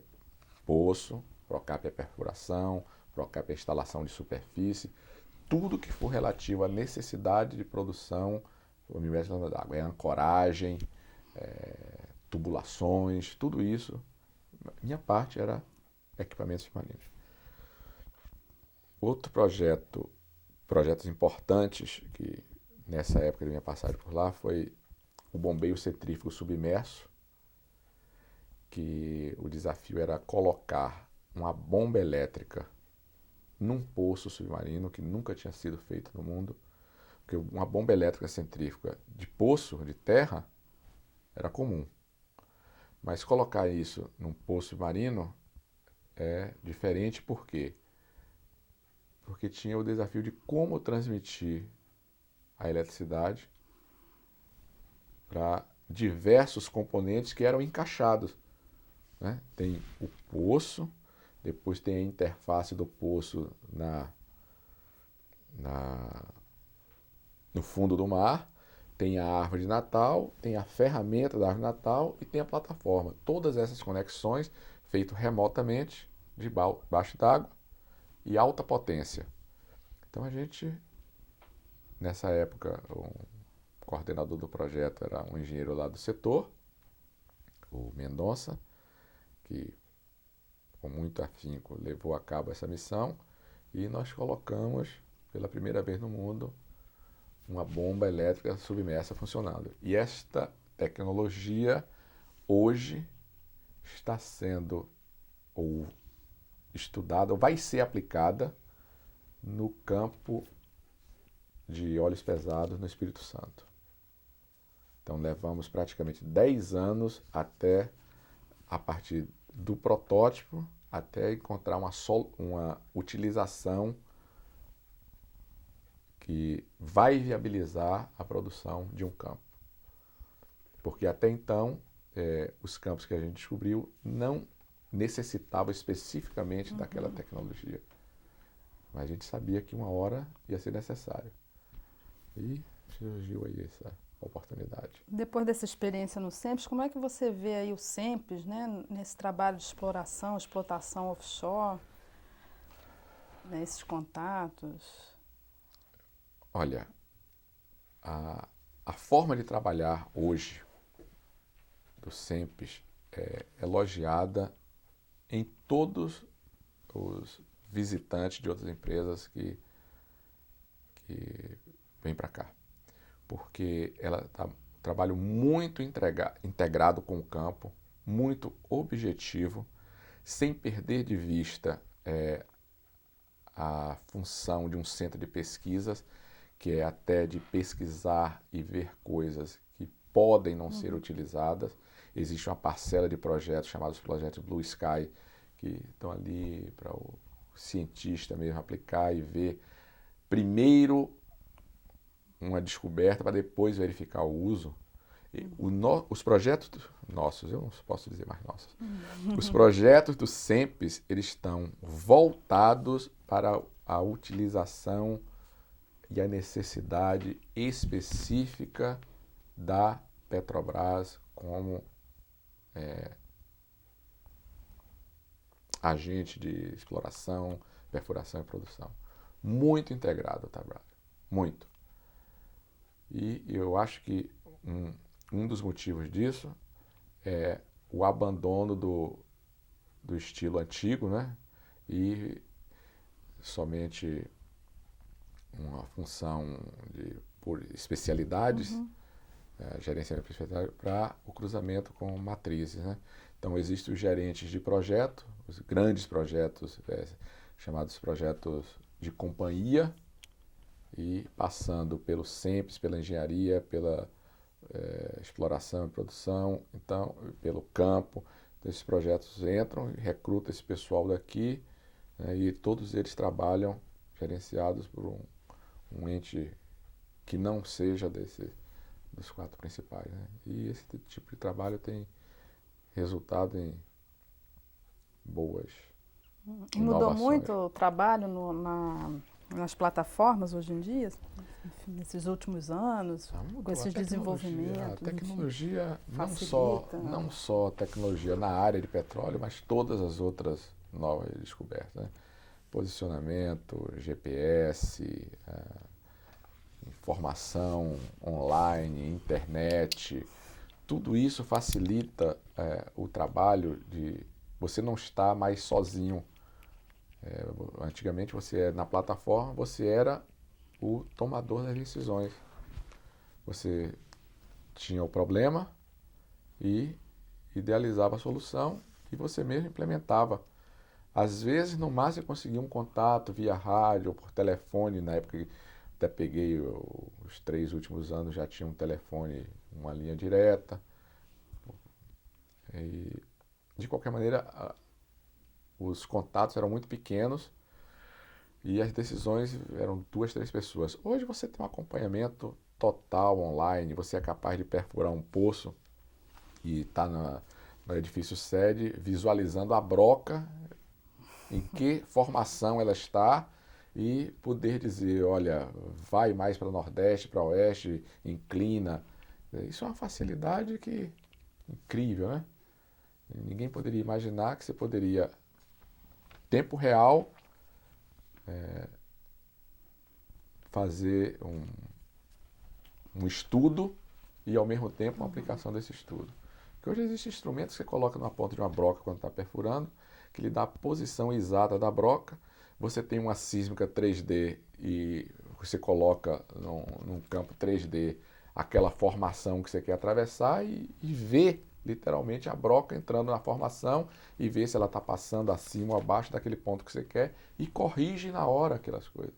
poço, Procap é perfuração, Procap é instalação de superfície, tudo que for relativo à necessidade de produção do universo d'água, é ancoragem, tubulações, tudo isso. Minha parte era equipamentos submarinos. Outro projetos importantes que nessa época da minha passagem por lá foi o bombeio centrífugo submerso, que o desafio era colocar uma bomba elétrica num poço submarino que nunca tinha sido feito no mundo, porque uma bomba elétrica centrífuga de poço, de terra, era comum. Mas colocar isso num poço submarino é diferente, por quê? Porque tinha o desafio de como transmitir a eletricidade para diversos componentes que eram encaixados, né? Tem o poço, depois tem a interface do poço no fundo do mar, tem a árvore de Natal, tem a ferramenta da árvore de Natal e tem a plataforma. Todas essas conexões feitas remotamente, debaixo d'água e alta potência. Então a gente, nessa época, o coordenador do projeto era um engenheiro lá do setor, o Mendonça, que com muito afinco levou a cabo essa missão e nós colocamos, pela primeira vez no mundo, uma bomba elétrica submersa funcionando. E esta tecnologia hoje está sendo, ou estudada, ou vai ser aplicada no campo de óleos pesados no Espírito Santo. Então levamos praticamente 10 anos até, a partir do protótipo, até encontrar uma utilização que vai viabilizar a produção de um campo. Porque até então, os campos que a gente descobriu não necessitavam especificamente daquela tecnologia. Mas a gente sabia que uma hora ia ser necessário. E surgiu aí essa oportunidade. Depois dessa experiência no SEMPES, como é que você vê aí o SEMPES, né, nesse trabalho de explotação offshore, né, esses contatos? Olha, a forma de trabalhar hoje do SEMPES é elogiada em todos os visitantes de outras empresas que vêm para cá. Porque ela está um trabalho muito integrado com o campo, muito objetivo, sem perder de vista a função de um centro de pesquisas, que é até de pesquisar e ver coisas que podem não ser utilizadas. Existe uma parcela de projetos chamados projetos Blue Sky, que estão ali para o cientista mesmo aplicar e ver primeiro uma descoberta para depois verificar o uso. Os projetos nossos, eu não posso dizer mais nossos, os projetos do SEMPES, eles estão voltados para a utilização e a necessidade específica da Petrobras como agente de exploração, perfuração e produção. Muito integrado o trabalho, muito. E eu acho que um dos motivos disso é o abandono do estilo antigo, né? E somente uma função por especialidades, gerenciamento por especialidade, para o cruzamento com matrizes, né? Então existem os gerentes de projeto, os grandes projetos, chamados projetos de companhia, e passando pelo SEMPES, pela engenharia, pela exploração e produção, então pelo campo. Então, esses projetos entram e recrutam esse pessoal daqui, né, e todos eles trabalham gerenciados por um ente que não seja dos 4 principais, né? E esse tipo de trabalho tem resultado em boas E mudou inovações. muito o trabalho nas plataformas hoje em dia, enfim, nesses últimos anos, com esses desenvolvimentos? A tecnologia, facilita, não só a tecnologia na área de petróleo, mas todas as outras novas descobertas, né? Posicionamento, GPS, informação online, internet, tudo isso facilita o trabalho de você não estar mais sozinho. Antigamente na plataforma você era o tomador das decisões. Você tinha o problema e idealizava a solução e você mesmo implementava. Às vezes, no máximo, você conseguia um contato via rádio ou por telefone. Na época, até peguei os 3 últimos anos, já tinha um telefone, uma linha direta. E, de qualquer maneira, os contatos eram muito pequenos e as decisões eram 2, 3 pessoas. Hoje você tem um acompanhamento total online, você é capaz de perfurar um poço e está no edifício sede visualizando a broca, em que formação ela está, e poder dizer, olha, vai mais para o nordeste, para o oeste, inclina. Isso é uma facilidade incrível, né? Ninguém poderia imaginar que você poderia, tempo real, fazer um estudo e, ao mesmo tempo, uma aplicação desse estudo. Porque hoje existem instrumentos que você coloca na ponta de uma broca quando está perfurando, que lhe dá a posição exata da broca. Você tem uma sísmica 3D e você coloca num campo 3D aquela formação que você quer atravessar e vê literalmente a broca entrando na formação e vê se ela está passando acima ou abaixo daquele ponto que você quer e corrige na hora aquelas coisas.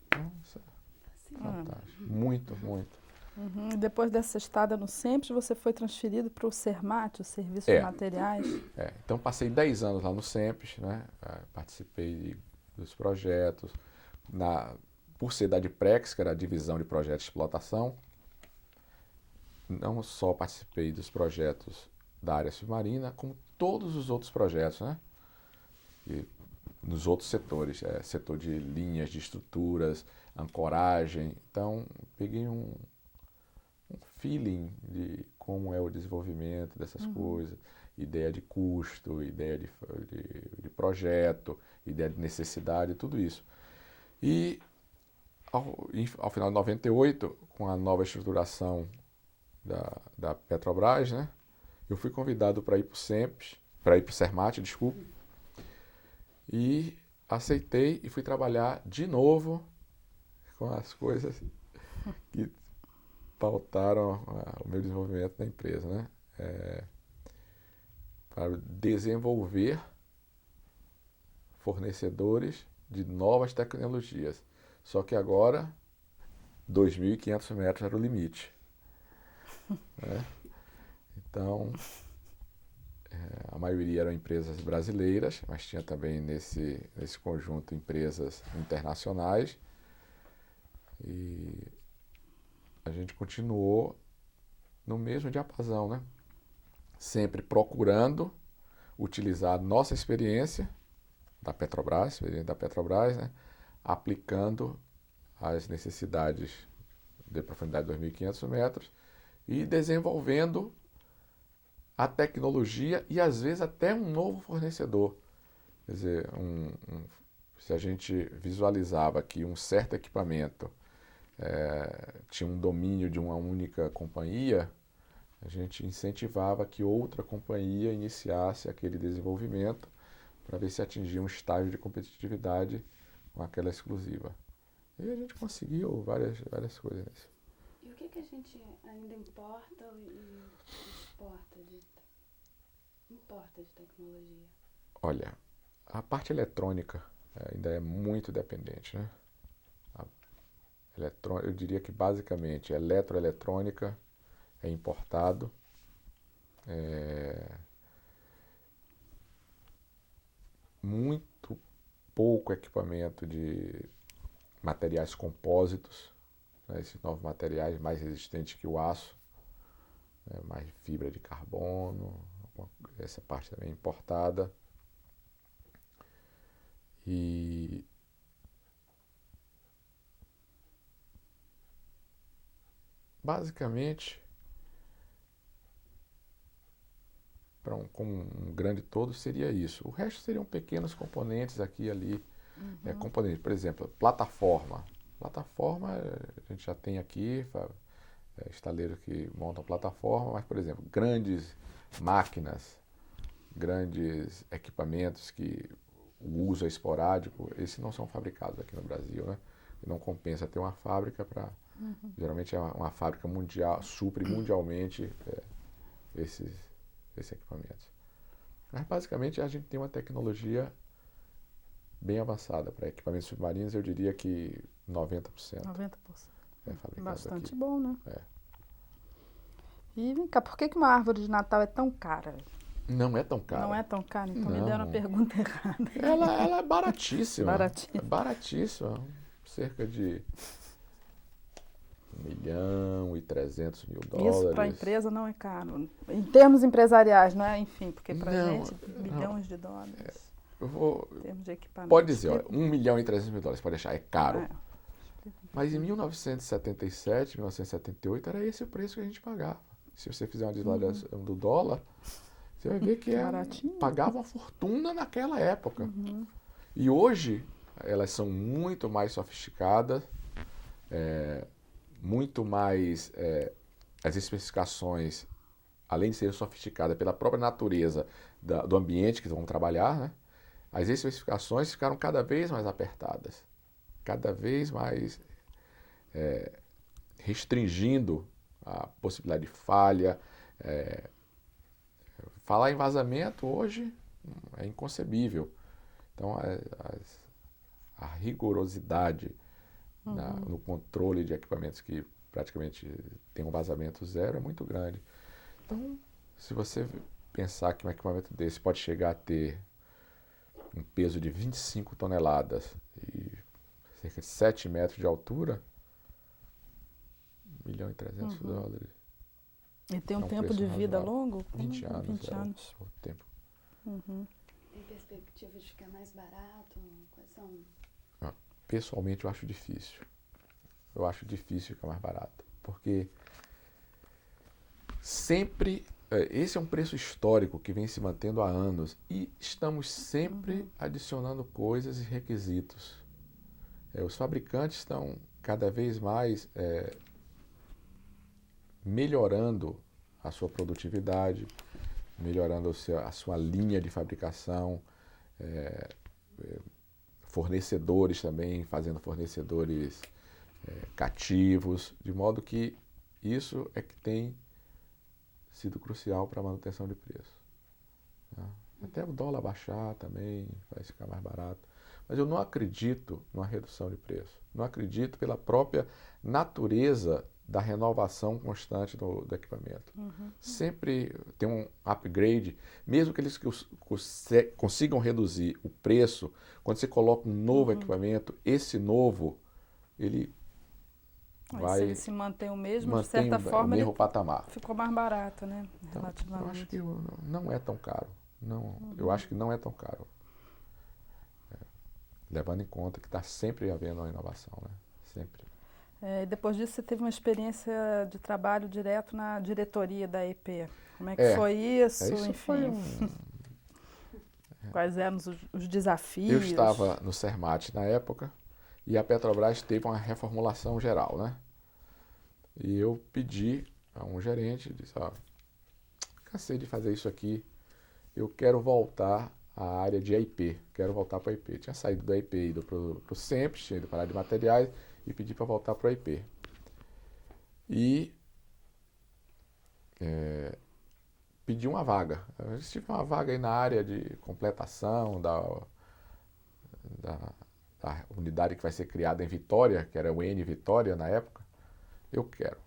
Então, isso é fantástico. Muito, muito. Uhum. E depois dessa estada no SEMPES, você foi transferido para o SERMAT, o Serviço de Materiais? Então, passei 10 anos lá no SEMPES, né? Participei dos projetos, por ser da DIPREX, que era a Divisão de Projetos de Explotação, não só participei dos projetos da área submarina, como todos os outros projetos, né? E nos outros setores, setor de linhas, de estruturas, ancoragem. Então, peguei um feeling de como é o desenvolvimento dessas coisas, ideia de custo, ideia de projeto, ideia de necessidade, tudo isso. E ao final de 98, com a nova estruturação da Petrobras, né, eu fui convidado para ir para o SEMPES, para ir para o SERMAT, desculpe, e aceitei e fui trabalhar de novo com as coisas que pautaram o meu desenvolvimento da empresa, né? Para desenvolver fornecedores de novas tecnologias. Só que agora, 2.500 metros era o limite. Né? Então, a maioria eram empresas brasileiras, mas tinha também nesse conjunto empresas internacionais. E a gente continuou no mesmo diapasão, né? Sempre procurando utilizar a nossa experiência da Petrobras, né? Aplicando as necessidades de profundidade de 2.500 metros e desenvolvendo a tecnologia e, às vezes, até um novo fornecedor. Quer dizer, se a gente visualizava que um certo equipamento tinha um domínio de uma única companhia, a gente incentivava que outra companhia iniciasse aquele desenvolvimento para ver se atingia um estágio de competitividade com aquela exclusiva. E a gente conseguiu várias coisas nisso. E o que a gente ainda importa e importa de tecnologia? Olha, a parte eletrônica ainda é muito dependente, né? Eu diria que basicamente eletroeletrônica é importado. Muito pouco equipamento de materiais compósitos, né? Esses novos materiais mais resistentes que o aço, né? Mais fibra de carbono, essa parte também é importada. E basicamente, como um grande todo, seria isso. O resto seriam pequenos componentes aqui e ali. Componentes, por exemplo, plataforma. Plataforma a gente já tem aqui, estaleiros que montam plataforma, mas, por exemplo, grandes máquinas, grandes equipamentos que o uso é esporádico, esses não são fabricados aqui no Brasil, né? E não compensa ter uma fábrica para... Geralmente é uma fábrica mundial, supre mundialmente esses equipamentos. Mas basicamente a gente tem uma tecnologia bem avançada para equipamentos submarinos, eu diria que 90%. 90%. É fabricado bastante aqui. Bom, né? E vem cá, por que uma árvore de Natal é tão cara? Não é tão cara. Não é tão cara? Então me Não. deram a pergunta errada. Ela é baratíssima. Baratíssima. É baratíssima. Cerca de $1.300.000. Isso para a empresa não é caro. Em termos empresariais, não é? Enfim, porque para a gente, bilhões de dólares. Em termos de equipamento. Pode dizer, olha, $1.300.000, pode deixar, é caro. Mas em 1977, 1978, era esse o preço que a gente pagava. Se você fizer uma desvalorização do dólar, você vai ver que pagava uma fortuna naquela época. E hoje, elas são muito mais sofisticadas, muito mais... as especificações, além de serem sofisticadas pela própria natureza do ambiente que vão trabalhar, né? As especificações ficaram cada vez mais apertadas, cada vez mais restringindo a possibilidade de falha, falar em vazamento hoje é inconcebível. Então, a rigorosidade no controle de equipamentos que praticamente tem um vazamento zero é muito grande. Então, se você pensar que um equipamento desse pode chegar a ter um peso de 25 toneladas e cerca de 7 metros de altura, $1.300.000. E tem um É tempo preço de vida razoável. longo? 20 anos. 20 anos. O tempo. Tem perspectiva de ficar mais barato? Quais são? Pessoalmente, eu acho difícil. Eu acho difícil ficar mais barato. Porque sempre... Esse é um preço histórico que vem se mantendo há anos. E estamos sempre adicionando coisas e requisitos. Os fabricantes estão cada vez mais melhorando a sua produtividade, melhorando a sua linha de fabricação, fornecedores também, fazendo fornecedores cativos, de modo que isso é que tem sido crucial para a manutenção de preço. Tá? Até o dólar baixar também vai ficar mais barato. Mas eu não acredito numa redução de preço. Não acredito pela própria natureza da renovação constante do equipamento. Sempre tem um upgrade, mesmo que eles consigam reduzir o preço, quando você coloca um novo equipamento, esse novo, ele vai... Se ele se mantém o mesmo, de mantém certa forma, o mesmo ele patamar. ficou mais barato, né? Então, eu Relativamente. acho que não é tão caro. Não, eu acho que não é tão caro. Levando em conta que está sempre havendo uma inovação, né? Sempre. E depois disso, você teve uma experiência de trabalho direto na diretoria da EP. Como é que foi isso? Isso Enfim, foi quais eram os desafios? Eu estava no Sermat na época e a Petrobras teve uma reformulação geral, né? E eu pedi a um gerente, disse, cansei de fazer isso aqui, eu quero voltar à área de IP, quero voltar para a IP. Tinha saído da IP, ido para o SEMPES, tinha ido para a área de materiais e pedi para voltar para a IP. E pedi uma vaga. Eu tive uma vaga aí na área de completação da unidade que vai ser criada em Vitória, que era o N Vitória na época. Eu quero.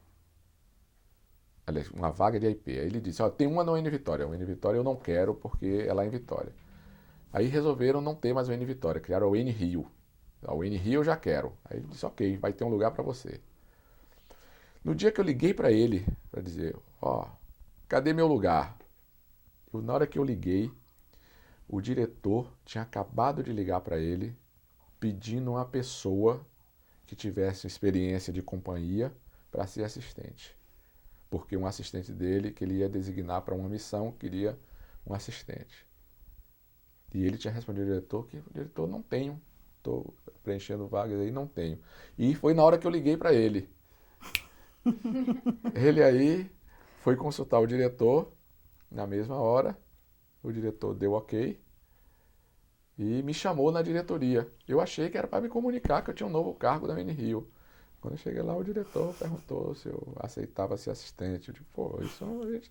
Aliás, uma vaga de IP. Aí ele disse, tem uma no N Vitória. O N Vitória eu não quero porque é lá em Vitória. Aí resolveram não ter mais o N Vitória, criaram o N Rio. O N Rio eu já quero. Aí ele disse, ok, vai ter um lugar para você. No dia que eu liguei para ele, para dizer, cadê meu lugar? Na hora que eu liguei, o diretor tinha acabado de ligar para ele, pedindo uma pessoa que tivesse experiência de companhia para ser assistente. Porque um assistente dele, que ele ia designar para uma missão, queria um assistente. E ele tinha respondido ao diretor que, diretor, não tenho, estou preenchendo vagas aí, não tenho. E foi na hora que eu liguei para ele. Ele aí foi consultar o diretor, na mesma hora, o diretor deu ok e me chamou na diretoria. Eu achei que era para me comunicar que eu tinha um novo cargo da Rio. Quando eu cheguei lá, o diretor perguntou se eu aceitava ser assistente. Eu digo, isso a gente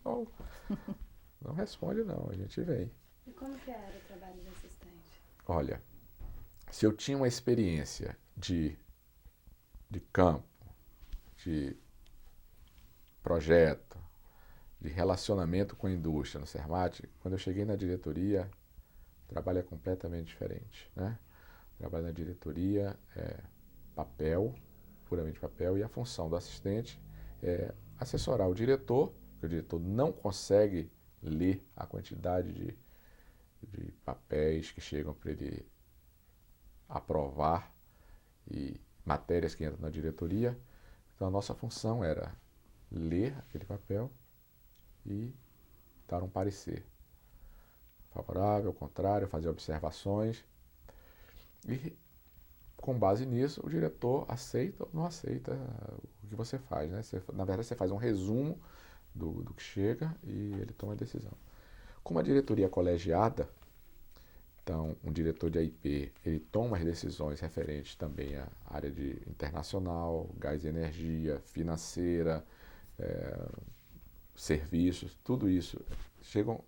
não responde não, a gente vem. E como que era o trabalho de assistente? Olha, se eu tinha uma experiência de campo, de projeto, de relacionamento com a indústria no Sermat, quando eu cheguei na diretoria, o trabalho é completamente diferente, né? O trabalho na diretoria é papel, puramente papel, e a função do assistente é assessorar o diretor, porque o diretor não consegue ler a quantidade de papéis que chegam para ele aprovar e matérias que entram na diretoria. Então a nossa função era ler aquele papel e dar um parecer favorável, contrário, fazer observações e com base nisso o diretor aceita ou não aceita o que você faz, né? Na verdade você faz um resumo do que chega e ele toma a decisão. Como a diretoria é colegiada, então um diretor de AIP ele toma as decisões referentes também à área de internacional, gás e energia, financeira, serviços, tudo isso chegam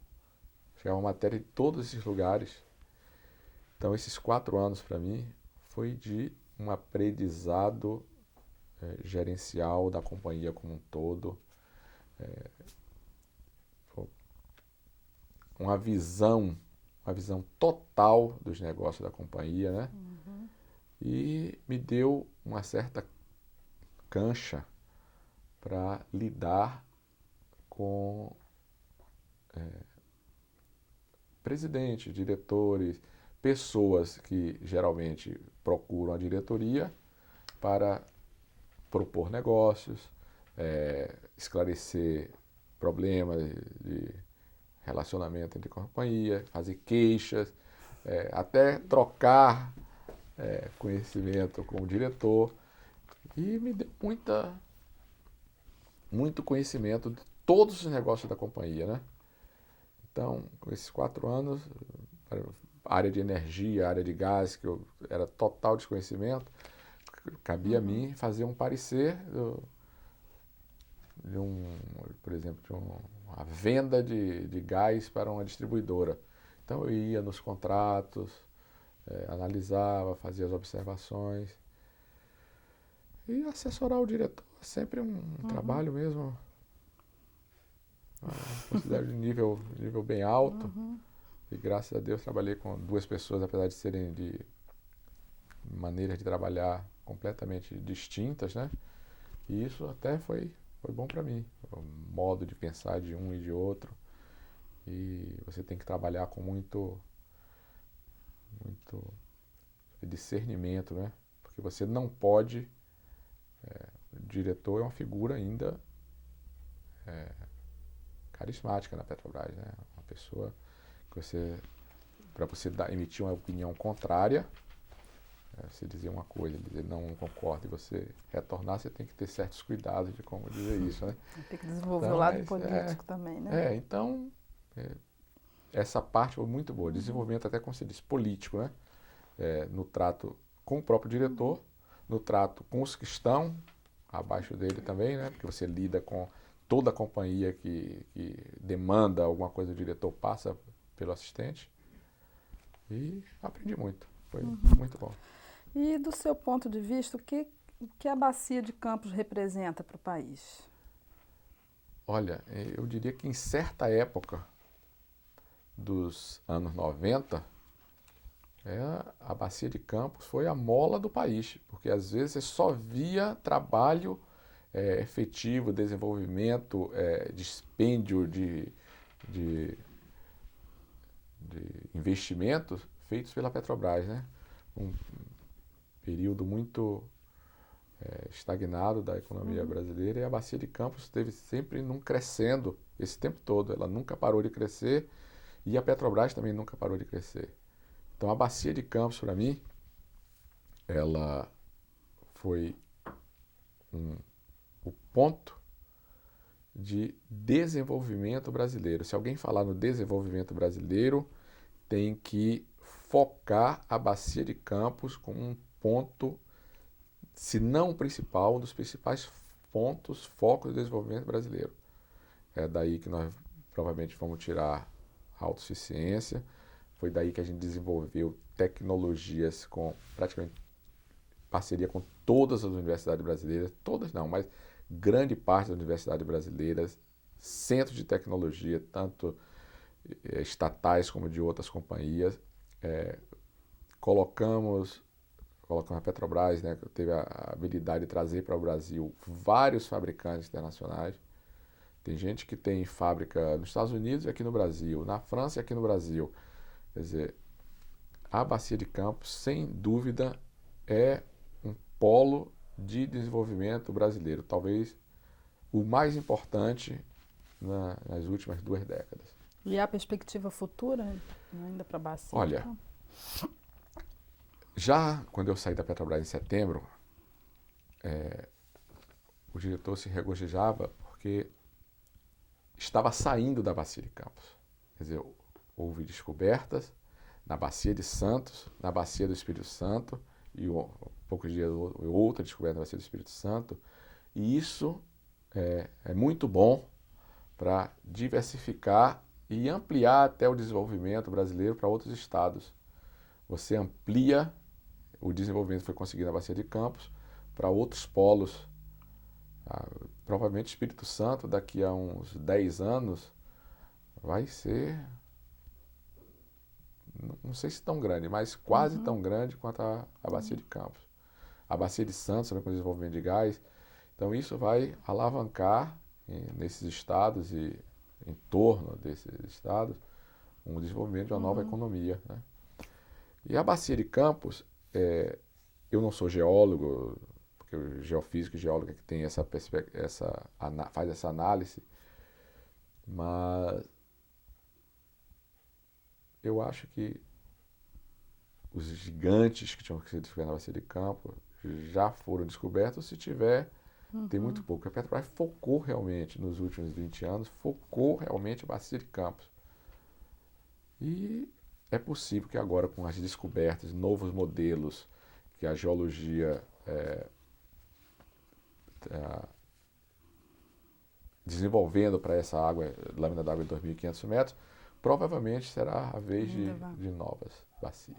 chegava matéria de todos esses lugares. Então, esses 4 anos para mim foi de um aprendizado gerencial da companhia como um todo, uma visão total dos negócios da companhia, né? E me deu uma certa cancha para lidar com presidentes, diretores, pessoas que geralmente procuram a diretoria para propor negócios, esclarecer problemas de relacionamento entre companhia, fazer queixas, até trocar conhecimento com o diretor, e me deu muito conhecimento de todos os negócios da companhia, né? Então, com esses 4 anos, área de energia, área de gás, que eu era total desconhecimento, cabia a mim fazer um parecer por exemplo, de uma venda de gás para uma distribuidora. Então, eu ia nos contratos, analisava, fazia as observações. E assessorar o diretor é sempre um trabalho mesmo, considero de nível bem alto. E graças a Deus trabalhei com 2 pessoas, apesar de serem de maneiras de trabalhar completamente distintas, né? E isso até foi bom para mim, o modo de pensar de um e de outro. E você tem que trabalhar com muito discernimento, né? Porque você não pode... o diretor é uma figura ainda carismática na Petrobras, né? Uma pessoa que para você emitir uma opinião contrária, você dizer uma coisa, dizer não concordo, e você retornar, você tem que ter certos cuidados de como dizer isso, né? Tem que desenvolver Então, o lado político também, né? Então, essa parte foi muito boa, desenvolvimento até, como você disse, político, né? No trato com o próprio diretor, no trato com os que estão abaixo dele também, né? Porque você lida com toda a companhia que demanda alguma coisa do diretor, passa pelo assistente. E aprendi muito, foi muito bom. E do seu ponto de vista, o que a Bacia de Campos representa para o país? Olha, eu diria que em certa época dos anos 90, a Bacia de Campos foi a mola do país, porque às vezes você só via trabalho efetivo, desenvolvimento, dispêndio de investimentos feitos pela Petrobras, né? Um período muito estagnado da economia brasileira, e a Bacia de Campos esteve sempre crescendo esse tempo todo. Ela nunca parou de crescer e a Petrobras também nunca parou de crescer. Então, a Bacia de Campos, para mim, ela foi o ponto de desenvolvimento brasileiro. Se alguém falar no desenvolvimento brasileiro, tem que focar a Bacia de Campos como um ponto, se não o principal, um dos principais focos do desenvolvimento brasileiro. É daí que nós provavelmente vamos tirar a autossuficiência. Foi daí que a gente desenvolveu tecnologias com praticamente parceria com todas as universidades brasileiras, todas não, mas grande parte das universidades brasileiras, centros de tecnologia, tanto estatais como de outras companhias. Colocamos a Petrobras, né, que teve a habilidade de trazer para o Brasil vários fabricantes internacionais. Tem gente que tem fábrica nos Estados Unidos e aqui no Brasil, na França e aqui no Brasil. Quer dizer, a Bacia de Campos, sem dúvida, é um polo de desenvolvimento brasileiro, talvez o mais importante nas últimas 2 décadas. E há perspectiva futura ainda para a Bacia? Olha, já quando eu saí da Petrobras em setembro, o diretor se regozijava porque estava saindo da Bacia de Campos. Quer dizer, houve descobertas na Bacia de Santos, na Bacia do Espírito Santo, e poucos dias outra descoberta na Bacia do Espírito Santo. E isso é muito bom para diversificar e ampliar até o desenvolvimento brasileiro para outros estados. Você amplia o desenvolvimento que foi conseguido na Bacia de Campos para outros polos. Provavelmente Espírito Santo, daqui a uns 10 anos, vai ser, não sei se tão grande, mas quase tão grande quanto a Bacia de Campos. A Bacia de Santos, também com o desenvolvimento de gás. Então isso vai alavancar nesses estados e em torno desses estados um desenvolvimento de uma nova economia, né? E a Bacia de Campos, eu não sou geólogo, porque o geofísico e geólogo é que tem faz essa análise, mas eu acho que os gigantes que tinham sido descobertos na Bacia de Campos já foram descobertos. Se tiver, tem muito pouco. A Petrobras focou realmente, nos últimos 20 anos, focou realmente a Bacia de Campos. E é possível que agora, com as descobertas, novos modelos, que a geologia desenvolvendo para essa lâmina d'água de 2.500 metros, provavelmente será a vez de novas bacias.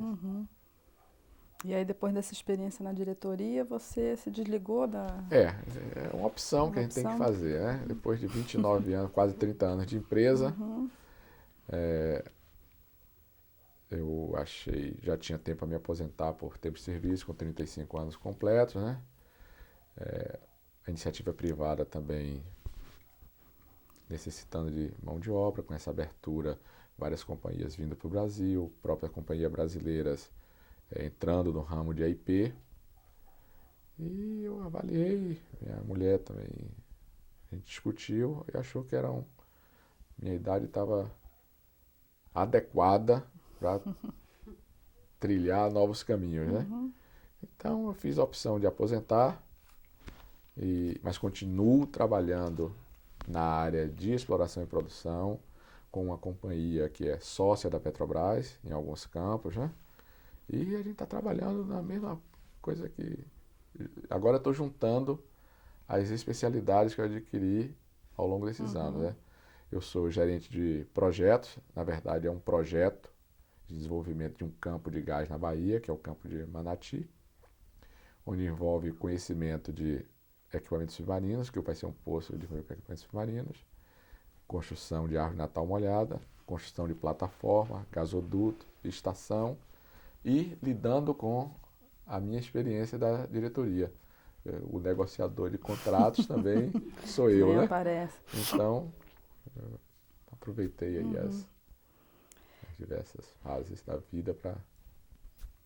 E aí, depois dessa experiência na diretoria, você se desligou da... É uma opção que a gente tem que fazer, né? Depois de 29 anos, quase 30 anos de empresa, eu já tinha tempo para me aposentar por tempo de serviço, com 35 anos completos, né? A iniciativa privada também necessitando de mão de obra, com essa abertura, várias companhias vindo para o Brasil, próprias companhias brasileiras entrando no ramo de AIP. E eu avaliei, minha mulher também, a gente discutiu e achou que minha idade estava adequada para trilhar novos caminhos, né? Então eu fiz a opção de aposentar, mas continuo trabalhando na área de exploração e produção com uma companhia que é sócia da Petrobras em alguns campos, né? E a gente está trabalhando na mesma coisa que... Agora estou juntando as especialidades que eu adquiri ao longo desses anos, né? Eu sou gerente de projetos, na verdade é um projeto de desenvolvimento de um campo de gás na Bahia, que é o campo de Manati, onde envolve conhecimento de equipamentos submarinos, que vai ser um poço de equipamentos submarinos, construção de árvore natal molhada, construção de plataforma, gasoduto, estação, e lidando com a minha experiência da diretoria. O negociador de contratos também sou eu, né? Aparece. Então, aproveitei aí as diversas fases da vida para...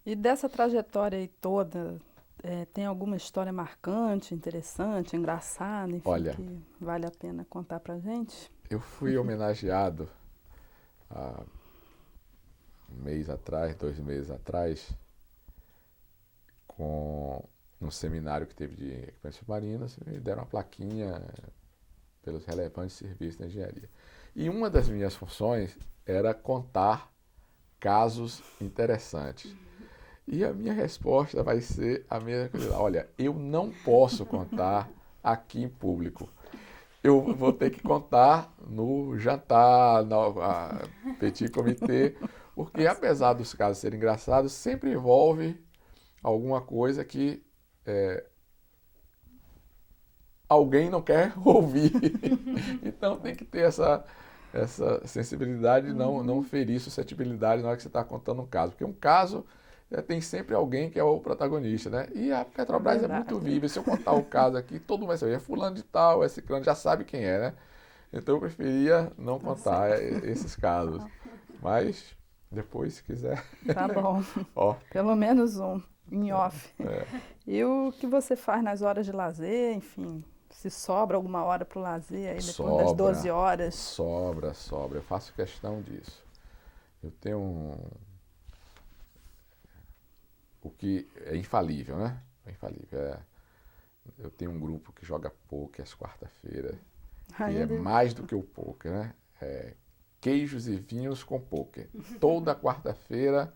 E dessa trajetória aí toda, tem alguma história marcante, interessante, engraçada, enfim, Olha, que vale a pena contar pra gente? Eu fui homenageado há um mês atrás, 2 meses atrás, num seminário que teve de equipamentos submarinos, me deram uma plaquinha pelos relevantes serviços da engenharia. E uma das minhas funções era contar casos interessantes. E a minha resposta vai ser a mesma coisa. Olha, eu não posso contar aqui em público. Eu vou ter que contar no jantar, no petit comité, porque apesar dos casos serem engraçados, sempre envolve alguma coisa que alguém não quer ouvir. Então tem que ter essa sensibilidade de não ferir suscetibilidade na hora que você está contando um caso. Porque um caso tem sempre alguém que é o protagonista, né? E a Petrobras é muito viva. Se eu contar o caso aqui, todo mundo vai saber. É fulano de tal, é ciclano, já sabe quem é, né? Então eu preferia não contar esses casos. Mas depois, se quiser... Tá bom. Pelo menos um, em off. E o que você faz nas horas de lazer, enfim... Se sobra alguma hora para o lazer aí depois das 12 horas? Sobra. Eu faço questão disso. Eu tenho o que é infalível, né? É infalível. Eu tenho um grupo que joga poker às quarta-feiras. E é mais do que o poker, né? Queijos e vinhos com poker. Toda quarta-feira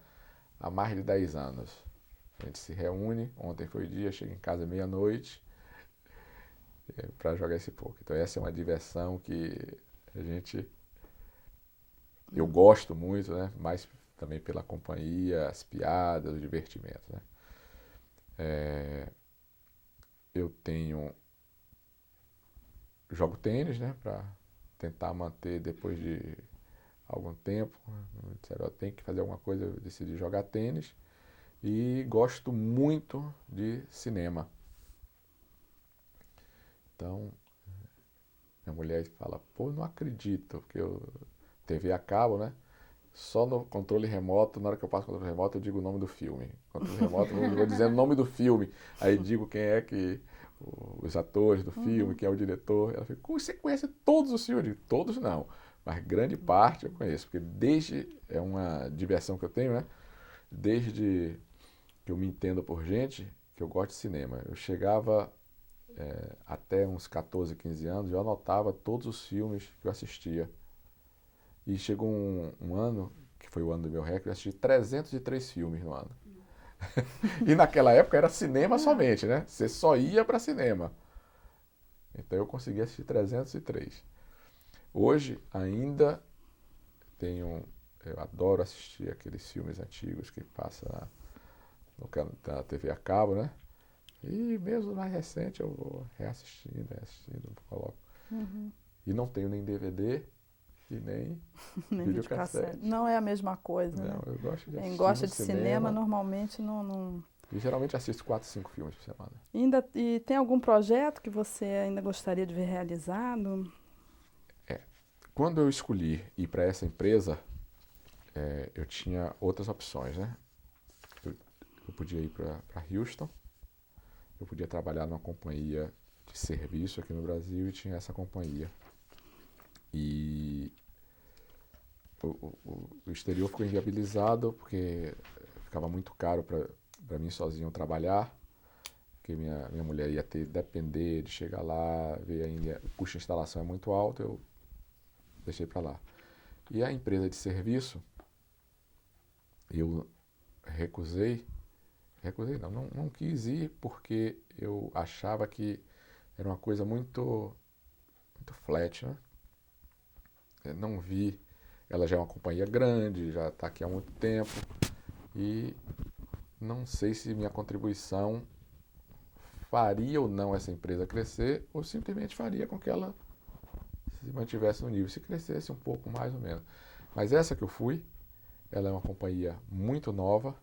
há mais de 10 anos. A gente se reúne. Ontem foi o dia, chega em casa meia-noite para jogar esse poker. Então essa é uma diversão que a gente Eu gosto muito, né? Mas também pela companhia, as piadas, o divertimento, né? Eu jogo tênis, né? Para tentar manter depois de algum tempo. Me disseram, "Ó, tem que fazer alguma coisa", eu decidi jogar tênis. E gosto muito de cinema. Então, minha mulher fala, pô, não acredito, porque eu TV a cabo, né? Só no controle remoto, na hora que eu passo o controle remoto, eu digo o nome do filme. Controle remoto, eu vou dizendo o nome do filme. Aí digo quem é que, os atores do filme, quem é o diretor. Ela fica, você conhece todos os filmes? Eu digo, todos não, mas grande parte eu conheço, porque é uma diversão que eu tenho, né? Desde que eu me entendo por gente, que eu gosto de cinema. Eu chegava até uns 14, 15 anos, eu anotava todos os filmes que eu assistia. E chegou um ano, que foi o ano do meu recorde, eu assisti 303 filmes no ano. E naquela época era cinema somente, né? Você só ia para cinema. Então eu consegui assistir 303. Hoje ainda eu adoro assistir aqueles filmes antigos que passa na TV a cabo, né? E mesmo mais recente eu vou reassistindo, coloco. E não tenho nem DVD e nem videocassete. Não é a mesma coisa, não, né? eu gosto de assistir Quem gosta no de cinema normalmente não... E geralmente assisto 4, 5 filmes por semana. E tem algum projeto que você ainda gostaria de ver realizado? Quando eu escolhi ir para essa empresa, eu tinha outras opções, né? Eu podia ir para Houston, eu podia trabalhar numa companhia de serviço aqui no Brasil e tinha essa companhia. E o exterior ficou inviabilizado porque ficava muito caro para mim sozinho trabalhar, porque minha mulher ia depender de chegar lá, ver ainda, o custo de instalação é muito alto, eu deixei para lá. E a empresa de serviço, eu não quis ir porque eu achava que era uma coisa muito flat, né? Eu não vi, ela já é uma companhia grande, já está aqui há muito tempo e não sei se minha contribuição faria ou não essa empresa crescer ou simplesmente faria com que ela se mantivesse no nível, se crescesse um pouco mais ou menos. Mas essa que eu fui, ela é uma companhia muito nova,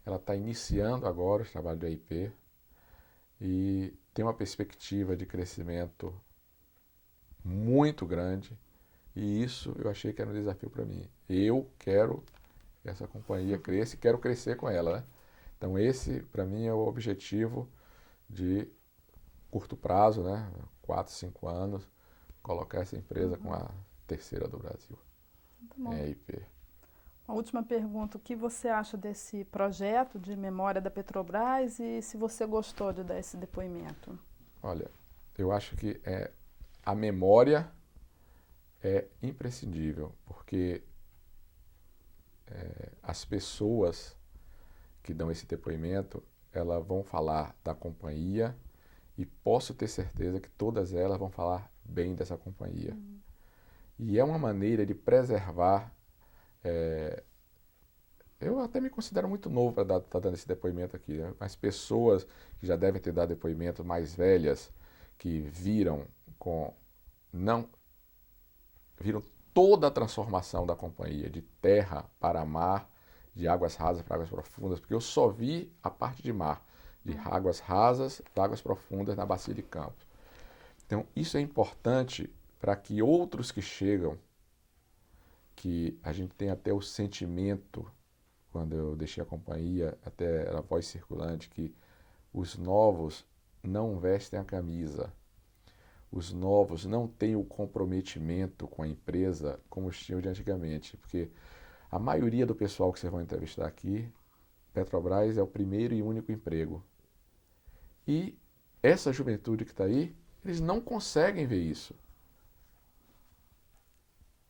ela está iniciando agora os trabalhos de AIP e tem uma perspectiva de crescimento muito grande e isso eu achei que era um desafio para mim. Eu quero que essa companhia cresça e quero crescer com ela, né? Então esse para mim é o objetivo de curto prazo, né? 4, 5 anos, colocar essa empresa com a terceira do Brasil, em AIP. Uma última pergunta, o que você acha desse projeto de memória da Petrobras e se você gostou de dar esse depoimento? Olha, eu acho que a memória é imprescindível, porque as pessoas que dão esse depoimento, elas vão falar da companhia e posso ter certeza que todas elas vão falar bem dessa companhia. E é uma maneira de preservar. Eu até me considero muito novo para estar dando esse depoimento aqui, né? Mas pessoas que já devem ter dado depoimento mais velhas, que viram toda a transformação da companhia, de terra para mar, de águas rasas para águas profundas, porque eu só vi a parte de mar, de águas rasas para águas profundas na Bacia de Campos. Então, isso é importante para que outros que chegam, que a gente tem até o sentimento, quando eu deixei a companhia, até era a voz circulante, que os novos não vestem a camisa. Os novos não têm o comprometimento com a empresa como os tinham de antigamente, porque a maioria do pessoal que vocês vão entrevistar aqui, Petrobras é o primeiro e único emprego. E essa juventude que está aí, eles não conseguem ver isso.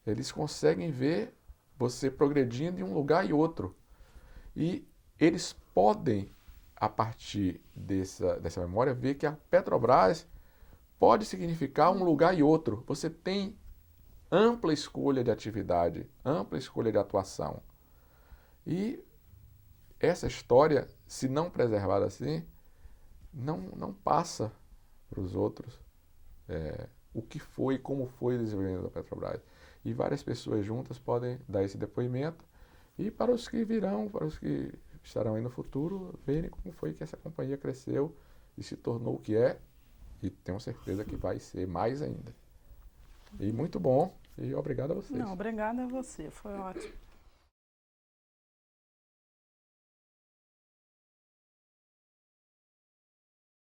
Eles conseguem ver você progredindo em um lugar e outro. E eles podem, a partir dessa memória, ver que a Petrobras pode significar um lugar e outro. Você tem ampla escolha de atividade, ampla escolha de atuação. E essa história, se não preservada assim, não passa para os outros o que foi e como foi o desenvolvimento da Petrobras. E várias pessoas juntas podem dar esse depoimento e para os que virão, para os que estarão aí no futuro, verem como foi que essa companhia cresceu e se tornou o que é, e tenho certeza que vai ser mais ainda. E muito bom, e obrigado a vocês. Não, obrigada a você, foi ótimo.